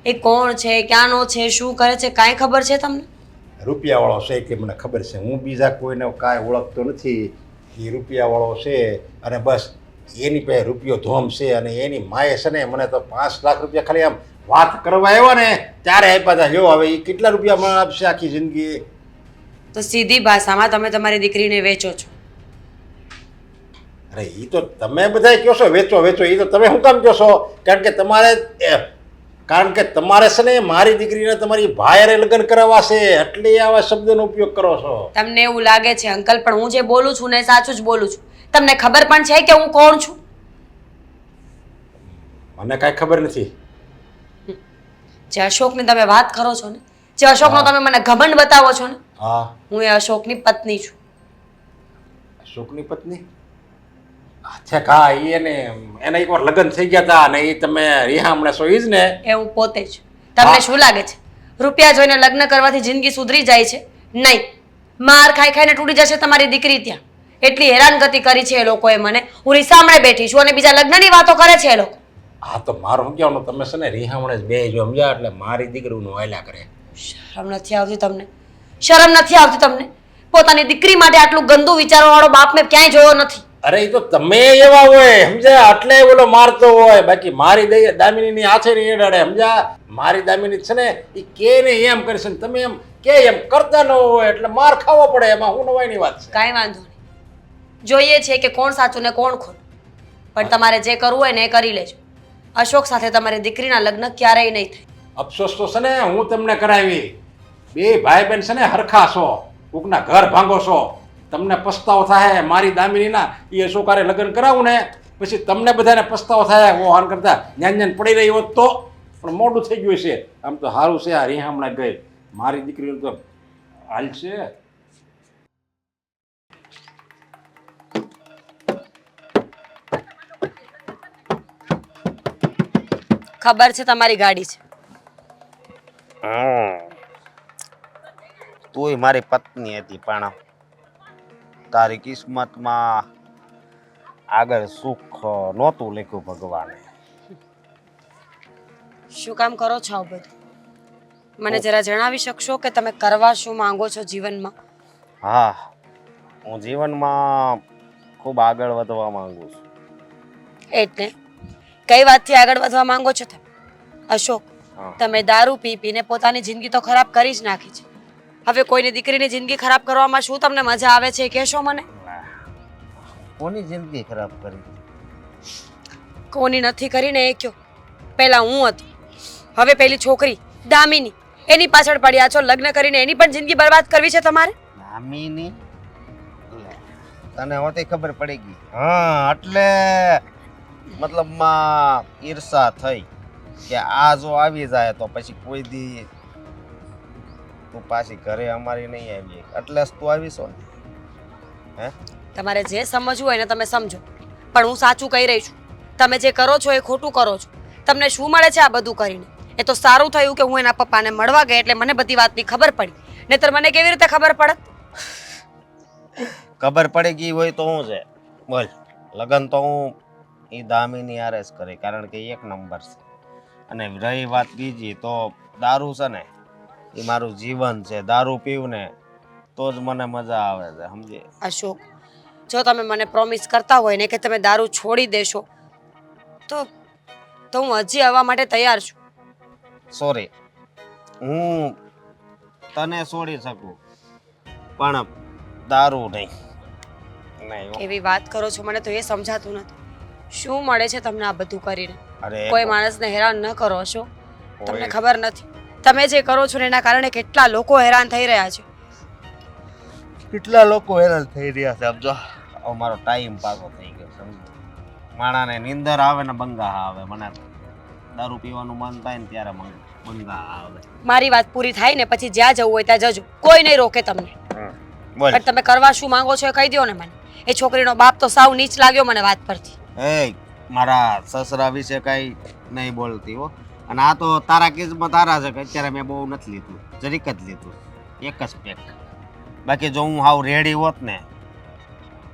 એ કોણ છે, ક્યાંનો છે, શું કરે છે, કાંઈ ખબર છે તમને? રૂપિયાવાળો છે એટલે મને ખબર છે, હું બીજા કોઈને કાંઈ ઓળખતો નથી. એ રૂપિયાવાળો છે અને બસ એની પાસે રૂપિયો ધોમ છે, અને એની માએ છે ને મને તો 5 લાખ રૂપિયા ખાલી આમ વાત કરવા આવ્યા ને ત્યારે આપ્યા હતા. જો હવે એ કેટલા રૂપિયા મને આપશે આખી જિંદગી? તો સીધી ભાષામાં તમે તમારી દીકરીને વેચો છો. અરે એ તો તમે બધા કહો છો વેચો વેચો, એ તો તમે શું કામ કહો છો? કારણ કે તમારે છે ને મારી દીકરીને તમારી ભાઈરે લગ્ન કરાવવા છે એટલે આવા શબ્દનો ઉપયોગ કરો છો. તમને એવું લાગે છે અંકલ, પણ હું જે બોલું છું ને સાચું જ બોલું છું. તમને ખબર પણ છે કે હું કોણ છું? મને કાંઈ ખબર નથી. જે અશોકની તમે વાત કરો છો ને, જે અશોકનો તમે મને ઘમંડ બતાવો છો ને, હા, હું એ અશોકની પત્ની છું. અશોકની પત્ની? અચ્છા, હા એને એના એકવાર લગ્ન થઈ ગયા હતા અને એ તમે રિહામણે છો ઈ જ ને? એ હું પોતે જ. તમને શું લાગે છે રૂપિયા જોઈને લગ્ન કરવાથી જિંદગી સુધરી જાય છે? નહીં, માર ખાઈ ખાઈને તૂટી જશે તમારી દીકરી ત્યાં. એટલી હેરાનગતિ કરી છે એ લોકોએ મને. હું રીસામણે બેઠી છું અને બીજા લગ્નની વાતો કરે છે એ લોકો. હા તો મારું શું કહેવાનું, તમે છે ને રિહામણે જ બે જો સમજ્યા, એટલે મારી દીકરીનું હાલ્યા કરે. શરમ નથી આવતી તમને? શરમ નથી આવતી તમને? પોતાની દીકરી માટે આટલું ગંદુ વિચારવાવાળો બાપ મેં ક્યાંય જોયો નથી. અરે એ તો તમે એવા હોય સમજ્યા, એટલે ઓલો મારતો હોય, બાકી મારી દામિનીની હાથે નહીં અડાડે સમજ્યા. મારી દામિની છે ને એ કે ને એમ કરશે ને તમે એમ કે એમ કરતા ન હોય એટલે માર ખાવો પડે, એમાં હું નવાઈની વાત છે. કાંઈ વાંધો નહીં, જોઈએ છે કે કોણ સાચું ને કોણ ખોટું, પણ તમારે જે કરવું હોય ને એ કરી લેજો. અશોક સાથે તમારી દીકરીના લગ્ન ક્યારેય નહીં થાય. અફસોસ તો છે ને હું તમને કરાવી. બે ભાઈ બહેન છે ને હરખા છો, કોકના ઘર ભાંગો છો, તમને પસ્તાવો થાય. મારી દામિનીના એ અશોકારે લગ્ન કરાવું ને પછી તમને બધાને પસ્તાવો થાય. હું હાન કરતા જ્ઞાન પડી રહી હોત તો, પણ મોડું થઈ ગયું છે. આમ તો સારું છે આ રિહામણે ગઈ, મારી દીકરીનું તો હાલ છે. ખબર છે તમારી ગાડી છે. તુંય મારી પત્ની હતી પણ તારી કિસ્મતમાં આગળ સુખ નહોતું લખ્યું ભગવાને. શું કામ કરો છો આ બધું? મને જરા જણાવી શકશો કે તમે કરવા શું માંગો છો જીવનમાં? હા, હું જીવનમાં ખૂબ આગળ વધવા માંગુ છું. એટલે કઈ વાતથી આગળ વધવા માંગો છો તમે? અશોક, હા. તમે દારૂ પી પીને પોતાની જિંદગી તો ખરાબ કરી જ નાખી છે. હવે કોઈની દીકરીની જિંદગી ખરાબ કરવામાં શું તમને મજા આવે છે કહેશો મને? કોની જિંદગી ખરાબ કરી? કોની નથી કરીને એ કયો. પહેલા હું હતી, હવે પેલી છોકરી દામિની એની પાછળ પડ્યા છો. લગ્ન કરીને એની પણ જિંદગી બરબાદ કરવી છે તમારે? દામિની? તને હોતે ખબર પડી ગઈ? હા, એટલે મતલબમાં ઈર્ષા થઈ કે આ જો આવી જાય તો પછી કોઈ દી તું પાછી ઘરે અમારી નહીં આવી, એટલે તું આવીશો ને? હે, તમારે જે સમજવું હોય ને તમે સમજો, પણ હું સાચું કહી રહી છું. તમે જે કરો છો એ ખોટું કરો છો. તમને શું મળે છે આ બધું કરીને? એ તો સારું થયું કે હું એના પપ્પાને મળવા ગઈ એટલે મને બધી વાતની ખબર પડી, નહીંતર મને કેવી રીતે ખબર પડત? ખબર પડી ગઈ હોય તો શું છે? બોલ. લગ્ન તો હું એ દામીની હારે જ કરી, કારણ કે એક નંબર છે. અને રહી વાત બીજી તો દારૂ છે ને એ મારું જીવન છે. દારૂ પીવું ને તો જ મને મજા આવે છે, સમજી? અશોક, જો તમે મને પ્રોમિસ કરતા હોય ને કે તમે દારૂ છોડી દેશો તો હું હજી આવવા માટે તૈયાર છું. સોરી, હું તને છોડી શકું પણ દારૂ નહીં. નહીં હો. એવી વાત કરો છો, મને તો એ સમજાતું નથી. શું મળે છે તમને આ બધું કરીને? અરે કોઈ માણસને હેરાન ન કરો અશોક. તમને કોઈ- ખબર નથી તમે જે કરો છો ને એના કારણે કેટલા લોકો હેરાન થઈ રહ્યા છે. કેટલા લોકો હેરાન થઈ રહ્યા છે. સમજો, અમારો ટાઈમ પાસો થઈ ગયો, સમજો. માણાને નીંદર આવે ને બંગા આવે. મને દારૂ પીવાનું મન થાય ને ત્યારે બંગા આવે. મારી વાત પૂરી થાય ને પછી જ્યાં જવું હોય ત્યાં જજો, કોઈ નહીં રોકે તમને. બોલ. પણ તમે કરવા શું માંગો છો એ કહી દો ને મને. એ છોકરીનો બાપ તો સાવ નીચ લાગ્યો મને વાત પરથી. એ મારા સસરા વિશે કઈ નહીં બોલતી હો. અને આ તો તારા કેસમાં તારા છે કે અત્યારે મેં બહુ નથી લીધું, જરીક જ લીધું, એક જ પેક. બાકી જો હું હાવ રેડી હોત ને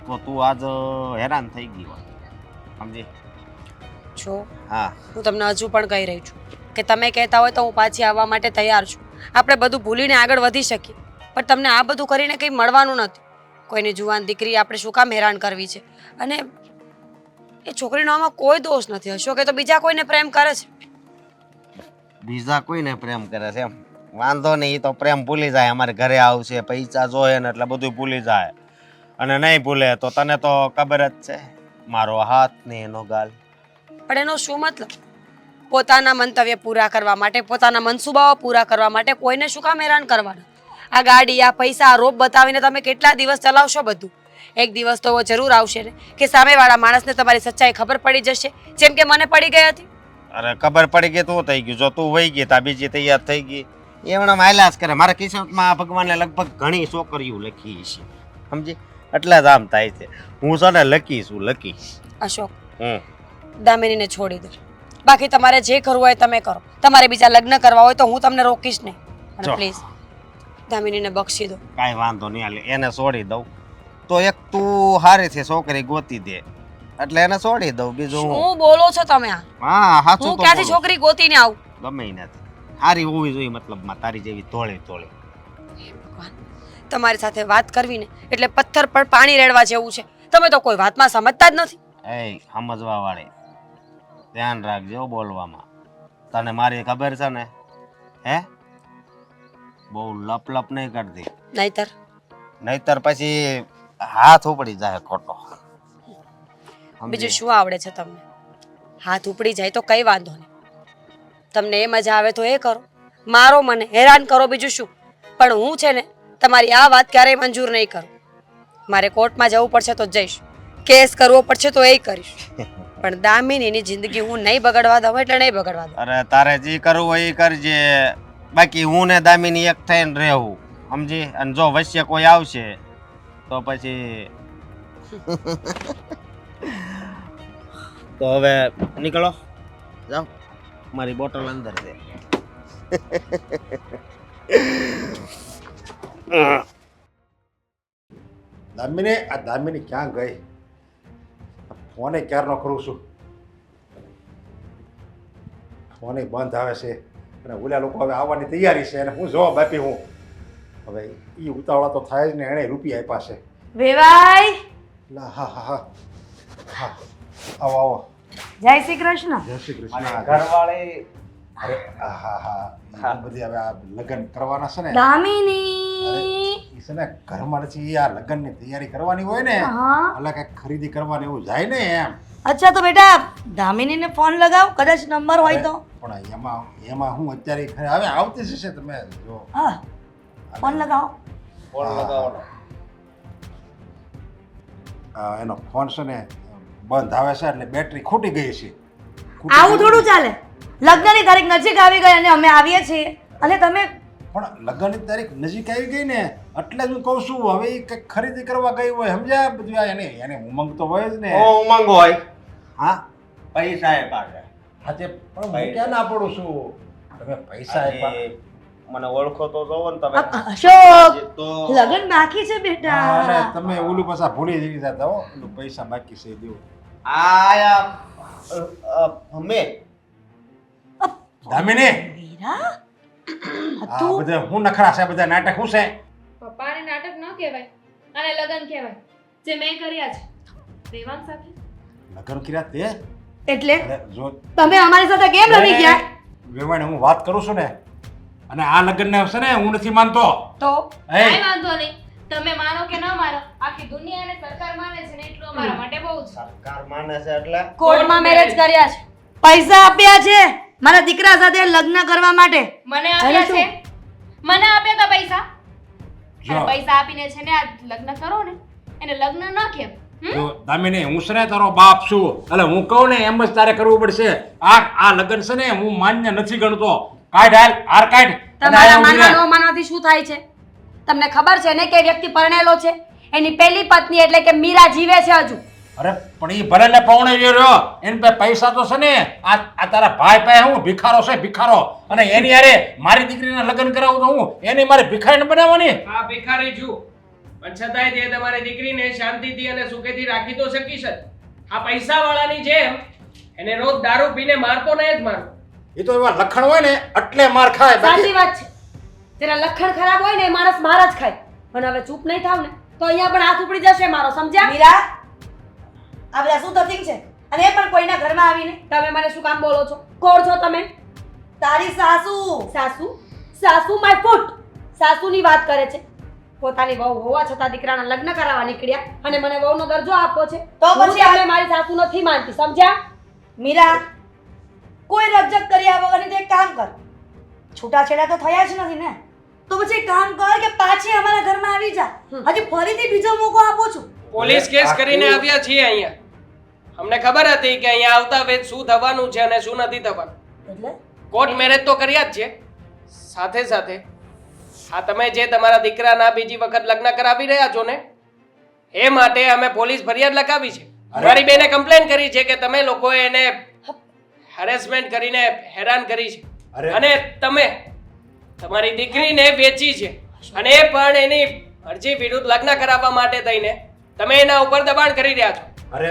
તો તું આજ હેરાન થઈ ગઈ હોત, સમજી? જો હા, હું તમને હજુ પણ કહી રહી છું કે તમે કહેતા હોય તો હું પાછી આવવા માટે તૈયાર છું. આપણે બધું ભૂલીને આગળ વધી શકીએ, પણ તમને આ બધું કરીને કંઈ મળવાનું નથી. કોઈની જુવાન દીકરી આપણે શું કામ હેરાન કરવી છે? અને એ છોકરીનો આમાં કોઈ દોષ નથી. અશોકે તો બીજા કોઈને પ્રેમ કરે છે. બીજા કોઈને પ્રેમ કરે છે એમ? વાંધો નહીં, એ તો પ્રેમ ભૂલી જાય. અમારે ઘરે આવશે, પૈસા જોઈએ ને એટલે બધું ભૂલી જાય. અને નહીં ભૂલે તો તને તો ખબર જ છે, મારો હાથ ને એનો ગાલ. પણ એનો શું મતલબ? પોતાના મંતવ્ય પૂરા કરવા માટે, પોતાના મનસુબાઓ પૂરા કરવા માટે કોઈને શું કામ હેરાન કરવાના? આ ગાડી, આ પૈસા, આ રોપ બતાવીને તમે કેટલા દિવસ ચલાવશો બધું? એક દિવસ તો જરૂર આવશે ને કે સામેવાળા માણસને તમારી સચ્ચાઈ ખબર પડી જશે, જેમ કે મને પડી ગઈ હતી. અરે ખબર પડી ગઈ તું થઈ ગયું. જો તું વહી ગઈ તા બીજી તૈયાર થઈ ગઈ, એમણે માયલા જ કરે. મારા કિસ્મતમાં ભગવાને લગભગ ઘણી છોકરીઓ લખી છે, સમજી? એટલે જ આમ થાય છે. હું છે ને લકી છું, લકી. અશોક, હમ દામિનીને છોડી દો. બાકી તમારે જે કરવું હોય તમે કરો. તમારે બીજા લગ્ન કરવા હોય તો હું તમને રોકીશ નહીં. અને જો. પ્લીઝ દામિનીને બક્ષી દો. કાંઈ વાંધો નહીં, હાલે એને છોડી દઉં તો એક તું હારીથી છોકરી ગોતી દે એટલે એને છોડી દઉં. બીજું હું શું બોલો છો તમે આ? હા સાચું હું તો ક્યાંથી બોલું. છોકરી ગોતીને આવું? ગમે ઈ નથી, હારી હોવી જોઈએ, મતલબમાં તારી જેવી ધોળી ધોળી. ભગવાન, તમારી સાથે વાત કરવી ને એટલે પથ્થર પર પાણી રેડવા જેવું છે. તમે તો કોઈ વાતમાં સમજતા જ નથી. એ સમજવા વાળી, ધ્યાન રાખજો બોલવામાં. તને મારી ખબર છે ને? હે, બહુ લપ લપ નહીં કરતી, નહીતર પછી હાથ ઉપડી જાય ખોટો. સમજી? બીજું શું આવડે છે તમને? હાથ ઉપડી જાય તો કઈ વાંધો નહીં. તમને એ મજા આવે તો એ કરો, મારો મને હેરાન કરો, બીજું શું. પણ હું છે ને તમારી આ વાત ક્યારેય મંજૂર નહીં કરું. મારે કોર્ટમાં જવું પડશે તો જઈશ, કેસ કરવો પડશે તો એ કરીશ, પણ દામિનીની જિંદગી હું નહીં બગડવા દઉં એટલે નહીં બગડવા દઉં. અરે તારે જે કરવું હોય એ કરજે. બાકી હું ને દામિની એક થઈને રહેવું, સમજી? અને જો વચ્ચે કોઈ આવશે તો પછી તો હવે નીકળો, જાઓ. મારી બોટલ અંદર છે. દામિની ક્યાં ગઈ? ફોને ક્યારનો કરું છું, ફોને બંધ આવે છે. અને ઓલા લોકો હવે આવવાની તૈયારી છે અને હું જવાબ આપી. હું હવે એ ઉતાવળા તો થાય જ ને. એણે રૂપિયા આપ્યા છે. વેવાઈ, લા હા હા હા હા, આવો આવો. જય શ્રી કૃષ્ણ. જય શ્રી કૃષ્ણ. ઘરવાળી અરે હા હા, એ બધી હવે આ લગ્ન કરવાના છે ને. દામિની. એ છે ને ઘરમાં નથી, આ લગ્નની તૈયારી કરવાની હોય ને, હા. એટલે કંઈક ખરીદી કરવાની એવું જાય ને એમ. અચ્છા, તો બેટા દામિનીને ફોન લગાવ, કદાચ નંબર હોય તો. પણ એમાં હું અત્યારે હવે આવતી જશે. તમે જો હા, ફોન લગાવો. ફોન લગાવવાનો. એનો ફોન છે ને બંધ આવે છે એટલે બેટરી ખૂટી ગઈ છે. આવું થોડું ચાલે? લગ્નની તારીખ નજીક આવી ગઈ અને અમે આવીએ છીએ અને તમે પણ લગ્નની તારીખ નજીક આવી ગઈ ને એટલે જ હું કહું છું. હવે એ કંઈક ખરીદી કરવા ગઈ હોય, સમજ્યા? બધું એને ઉમંગ તો હોય જ ને. ઉમંગ હોય. હા, પૈસા એ પાસે હા તે પણ હું ક્યાં ના પડું છું તમે પૈસા આપ્યા આજે મને ઓળખો તો જોવો ને તમે અશોક આજે તો લગન બાકી છે બેટા અને તમે ઓલું પાછા ભૂલી જઈ જતા હો ઓલું પૈસા બાકી છે દેવું આયા અમે દામિની મીરા આ બધા હું નખરા છે બધા નાટક શું છે પપ્પાને નાટક ન કહેવાય અને લગન કહેવાય જે મેં કર્યા છે દેવાંગ સાથે. લગ્ન કર્યા તે એટલે અરે જો તમે અમારી સાથે કેમ રમી ગયા વેવાણે હું વાત કરું છું ને અને આ લગ્ન ને છે ને હું નથી માનતો તો એ કાંઈ વાંધો નહીં, તમે માનો કે ન માનો, આખી દુનિયા અને સરકાર માને છે ને એટલું અમારા માટે બહુ છે. સરકાર માને છે એટલે કોર્ટમાં મેરેજ કર્યા છે. પૈસા આપ્યા છે મારા દીકરા સાથે લગ્ન કરવા માટે મને આપ્યા શું? છે, મને આપ્યા હતા પૈસા. જો. અને પૈસા આપીને છે ને આ લગ્ન કરો ને એને લગ્ન ન કહેવાય. જો દામિની હું છે ને તારો બાપ છું એટલે હું કહું ને એમ જ તારે કરવું પડશે આ લગ્ન છે ને હું માન્ય નથી ગણતો કાઢ હાલ હાર કાઢ અને તમારા આ માનવા ઉભી ન માનવાથી શું થાય છે? તમને ખબર છે ને કે વ્યક્તિ પરણેલો છે, એની પહેલી પત્ની એટલે કે મીરા જીવે છે હજુ. રહે. અરે પણ ઈ ભલે ને પૌણે રહ્યો એની પાસે પૈસા તો છે ને આ તારા ભાઈ પાસે હું ભિખારો છે ભિખારો અને એની હારે મારી દીકરીને લગ્ન કરાવું તો હું એની મારે ભિખારીને બનાવવાની હા ભિખારી છું પણ છતાંય તે તમારી દીકરીને શાંતિથી અને સુખેથી રાખી તો શકીશ જ. આ પૈસાવાળાની જેમ એને રોજ દારૂ પીને મારતો નહીં જ મારો. એ તો એવા લખણ હોય ને એટલે માર ખાય સાચી વાત છે. જેના લક્ષણ ખરાબ હોય ને એ માણસ માર જ ખાય. અને હવે ચૂપ નહીં થાવ ને તો અહીંયા પણ હાથ ઉપડી જશે મારો, સમજ્યા? મીરા આ બધા શું થતી છે અને એ પણ કોઈના ઘરમાં આવીને તમે મને શું કામ બોલો છો? કોણ છો તમે? તારી સાસુ સાસુ? સાસુ માય ફૂટ. સાસુની વાત કરે છે. પોતાની વહુ હોવા છતાં દીકરાના લગ્ન કરાવવા નીકળ્યા અને મને વહુનો દરજ્જો આપો છે. તો હું પછી તમને મારી સાસુ નથી માનતી, સમજ્યા? મીરા કોઈ રજક કર્યા વગરની તો એક કામ કર છૂટાછેડા તો થયા જ નથી ને તો પછી એક કામ કર કે પાછી અમારા ઘરમાં આવી જા હજી ફરીથી બીજો મોકો આપું છું પોલીસ કેસ કરીને આવ્યા છીએ અહીંયા. અમને ખબર હતી કે અહીંયા આવતા વેત શું થવાનું છે અને શું નથી થવાનું. એટલે કોર્ટ મેરેજ તો કર્યા જ છે. સાથે સાથે આ તમે જે તમારા દીકરાના બીજી વખત લગ્ન કરાવી રહ્યા છો ને એ માટે અમે પોલીસ ફરિયાદ લખાવી છે. અરે. મારી બેને કમ્પ્લેન કરી છે કે તમે લોકોએ એને હેરેસમેન્ટ કરીને હેરાન કરી છે અરે. અને તમે તમારી દીકરીને વેચી છે અને એ પણ એની અરજી વિરુદ્ધ લગ્ન કરાવવા માટે થઈને તમે એના ઉપર દબાણ કરી રહ્યા છો. અરે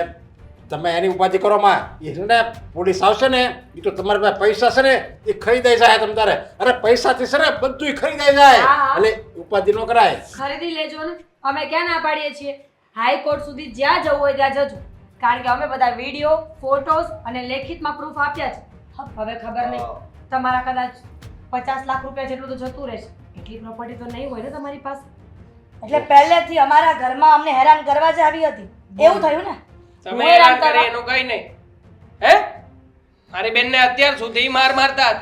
તમે એની ઉપાધિ કરો માં એ છે ને પોલીસ આવશે ને એ તો તમારી પાસે પૈસા છે ને એ ખરીદાઈ જાય તમ તારે અરે પૈસાથી છે ને બધું ખરીદાઈ જાય હા, હા. એટલે ઉપાધિ ન કરાય ખરીદી લેજો ને. અમે ક્યાં ના પાડીએ છીએ? હાઈકોર્ટ સુધી જ્યાં જવું હોય ત્યાં જજો. કારણ કે અમે બધા વિડીયો, ફોટોઝ અને લેખિતમાં પ્રૂફ આપ્યા છે. હવે ખબર નહીં તમારા કદાચ 50 લાખ રૂપિયા જેટલું તો જતું રહેશે. એટલી પ્રોપર્ટી તો નહીં હોય ને તમારી પાસે. એટલે પહેલેથી અમારા ઘરમાં અમને હેરાન કરવા જ આવી હતી એવું થયું ને તમે હેરાન કરે એનું કઈ નહીં. હે મારી બેનને અત્યાર સુધી મારતા હતા.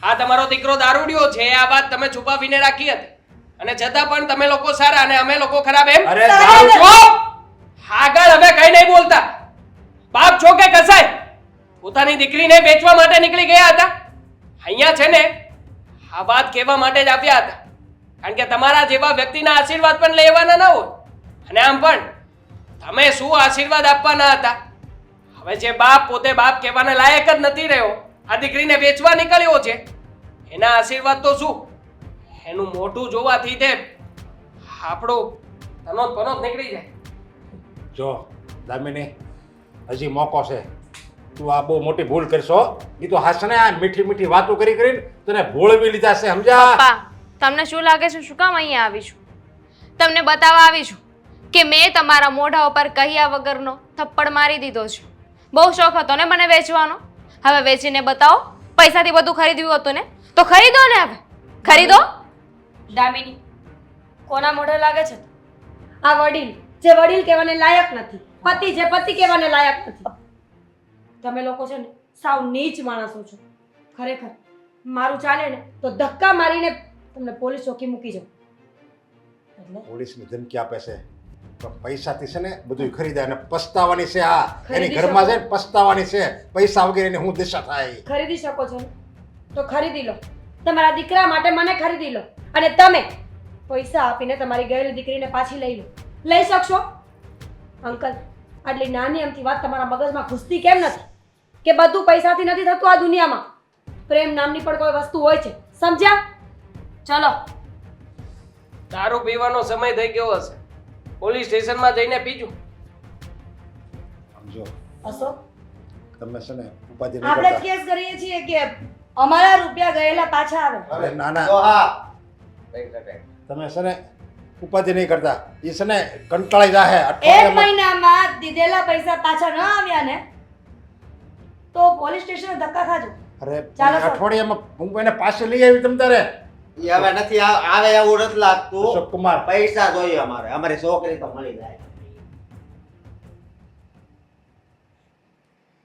આ તમારો દીકરો દારૂડિયો છે આ વાત તમે છુપાવીને રાખી હતી અને છતાં પણ તમે લોકો સારા અને અમે લોકો ખરાબ એમ? અરે સારા દારૂ- ચૂપ! આગળ હવે કઈ નહીં બોલતા. બાપ છો કે કસાય પોતાની દીકરીને વેચવા માટે નીકળી ગયા હતા. અહીંયા છે ને આ વાત કહેવા માટે જ આવ્યા હતા કારણ કે તમારા જેવા વ્યક્તિના આશીર્વાદ પણ લેવાના ના હોય અને આમ પણ તમે શું આશીર્વાદ આપવાના હતા? હવે જે બાપ પોતે બાપ કહેવાને લાયક જ નથી રહ્યો આ દીકરીને વેચવા નીકળ્યો છે એના આશીર્વાદ તો શું? એનું મોઢું જોવાથી તે આપણું તનોત પનોત નીકળી જાય. જો દામિની હજી મોકો છે તું આ બહુ મોટી ભૂલ કરશો એ તો હાસ ને આ મીઠી મીઠી વાતો કરી કરીને તને ભોળવી લીધા છે સમજ્યા પપ્પા, તમને શું લાગે છે શું કામ અહીંયા આવી છું? તમને બતાવવા આવી છું કે મેં તમારા મોઢા ઉપર કહ્યા વગરનો થપ્પડ મારી દીધો છે. બહુ શોખ હતો ને મને વેચવાનો. હવે વેચીને બતાવો. પૈસાથી બધું ખરીદ્યું હતું ને તો ખરીદો ને. હવે ખરીદો. દામિની કોના મોઢે લાગે છે? આ વડીલ જે વડીલ કહેવાને લાયક નથી, પતિ જે પતિ કહેવાને લાયક નથી. તમે લોકો છે ને સાવ નીચ માણસો છો. ખરેખર મારું ચાલે ને તો ધક્કા મારીને તમને પોલીસ ચોકી મૂકી જાઉં. એટલે પોલીસની ધમકી આપે છે પણ પૈસાથી છે ને બધું ખરીદાય અને પસ્તાવાની છે આ એની ખરીદી ઘરમાં શકો. છે ને પસ્તાવાની છે પૈસા વગેરે એની હું દિશા થાય ખરીદી શકો છો ને તો ખરીદી લો. તમારા દીકરા માટે મને ખરીદી લો અને તમે પૈસા આપીને તમારી ગયેલી દીકરીને પાછી લઈ લો. લઈ શકશો? અંકલ આટલી નાની અમથી વાત તમારા મગજમાં ઘૂસતી કેમ નથી? કે બધું પૈસાથી નથી થતું આ દુનિયામાં. પ્રેમ નામની પણ કોઈ વસ્તુ હોય છે, સમજ્યા? ચલો. દારૂ પીવાનો સમય થઈ ગયો હશે, પોલીસ સ્ટેશનમાં જઈને પીજો. સમજો અશોક, તમે છે ને ઉપાધિ નહીં આપણે કરતા. કેસ કરીએ છીએ કે અમારા રૂપિયા ગયેલા પાછા આવે. અરે ના ના, તો હા કઈ કટાય. તમે છે ને ઉપાધિ નહીં કરતા. એ છે ને કંટાળી જાહે એક અઠવાડિયામાં. મહિનામાં દીધેલા પૈસા પાછા ન આવ્યા ને તો પોલીસ સ્ટેશને ધક્કા ખાજો. અરે ચાલો સર. અઠવાડિયામાં હું એને પાસે લઈ આવી તમ તારે. ઈ હવે નથી આવે એવું નથી લાગતું. અશોક કુમાર પૈસા જોઈએ અમારે, અમારી છોકરી તો મળી જાય.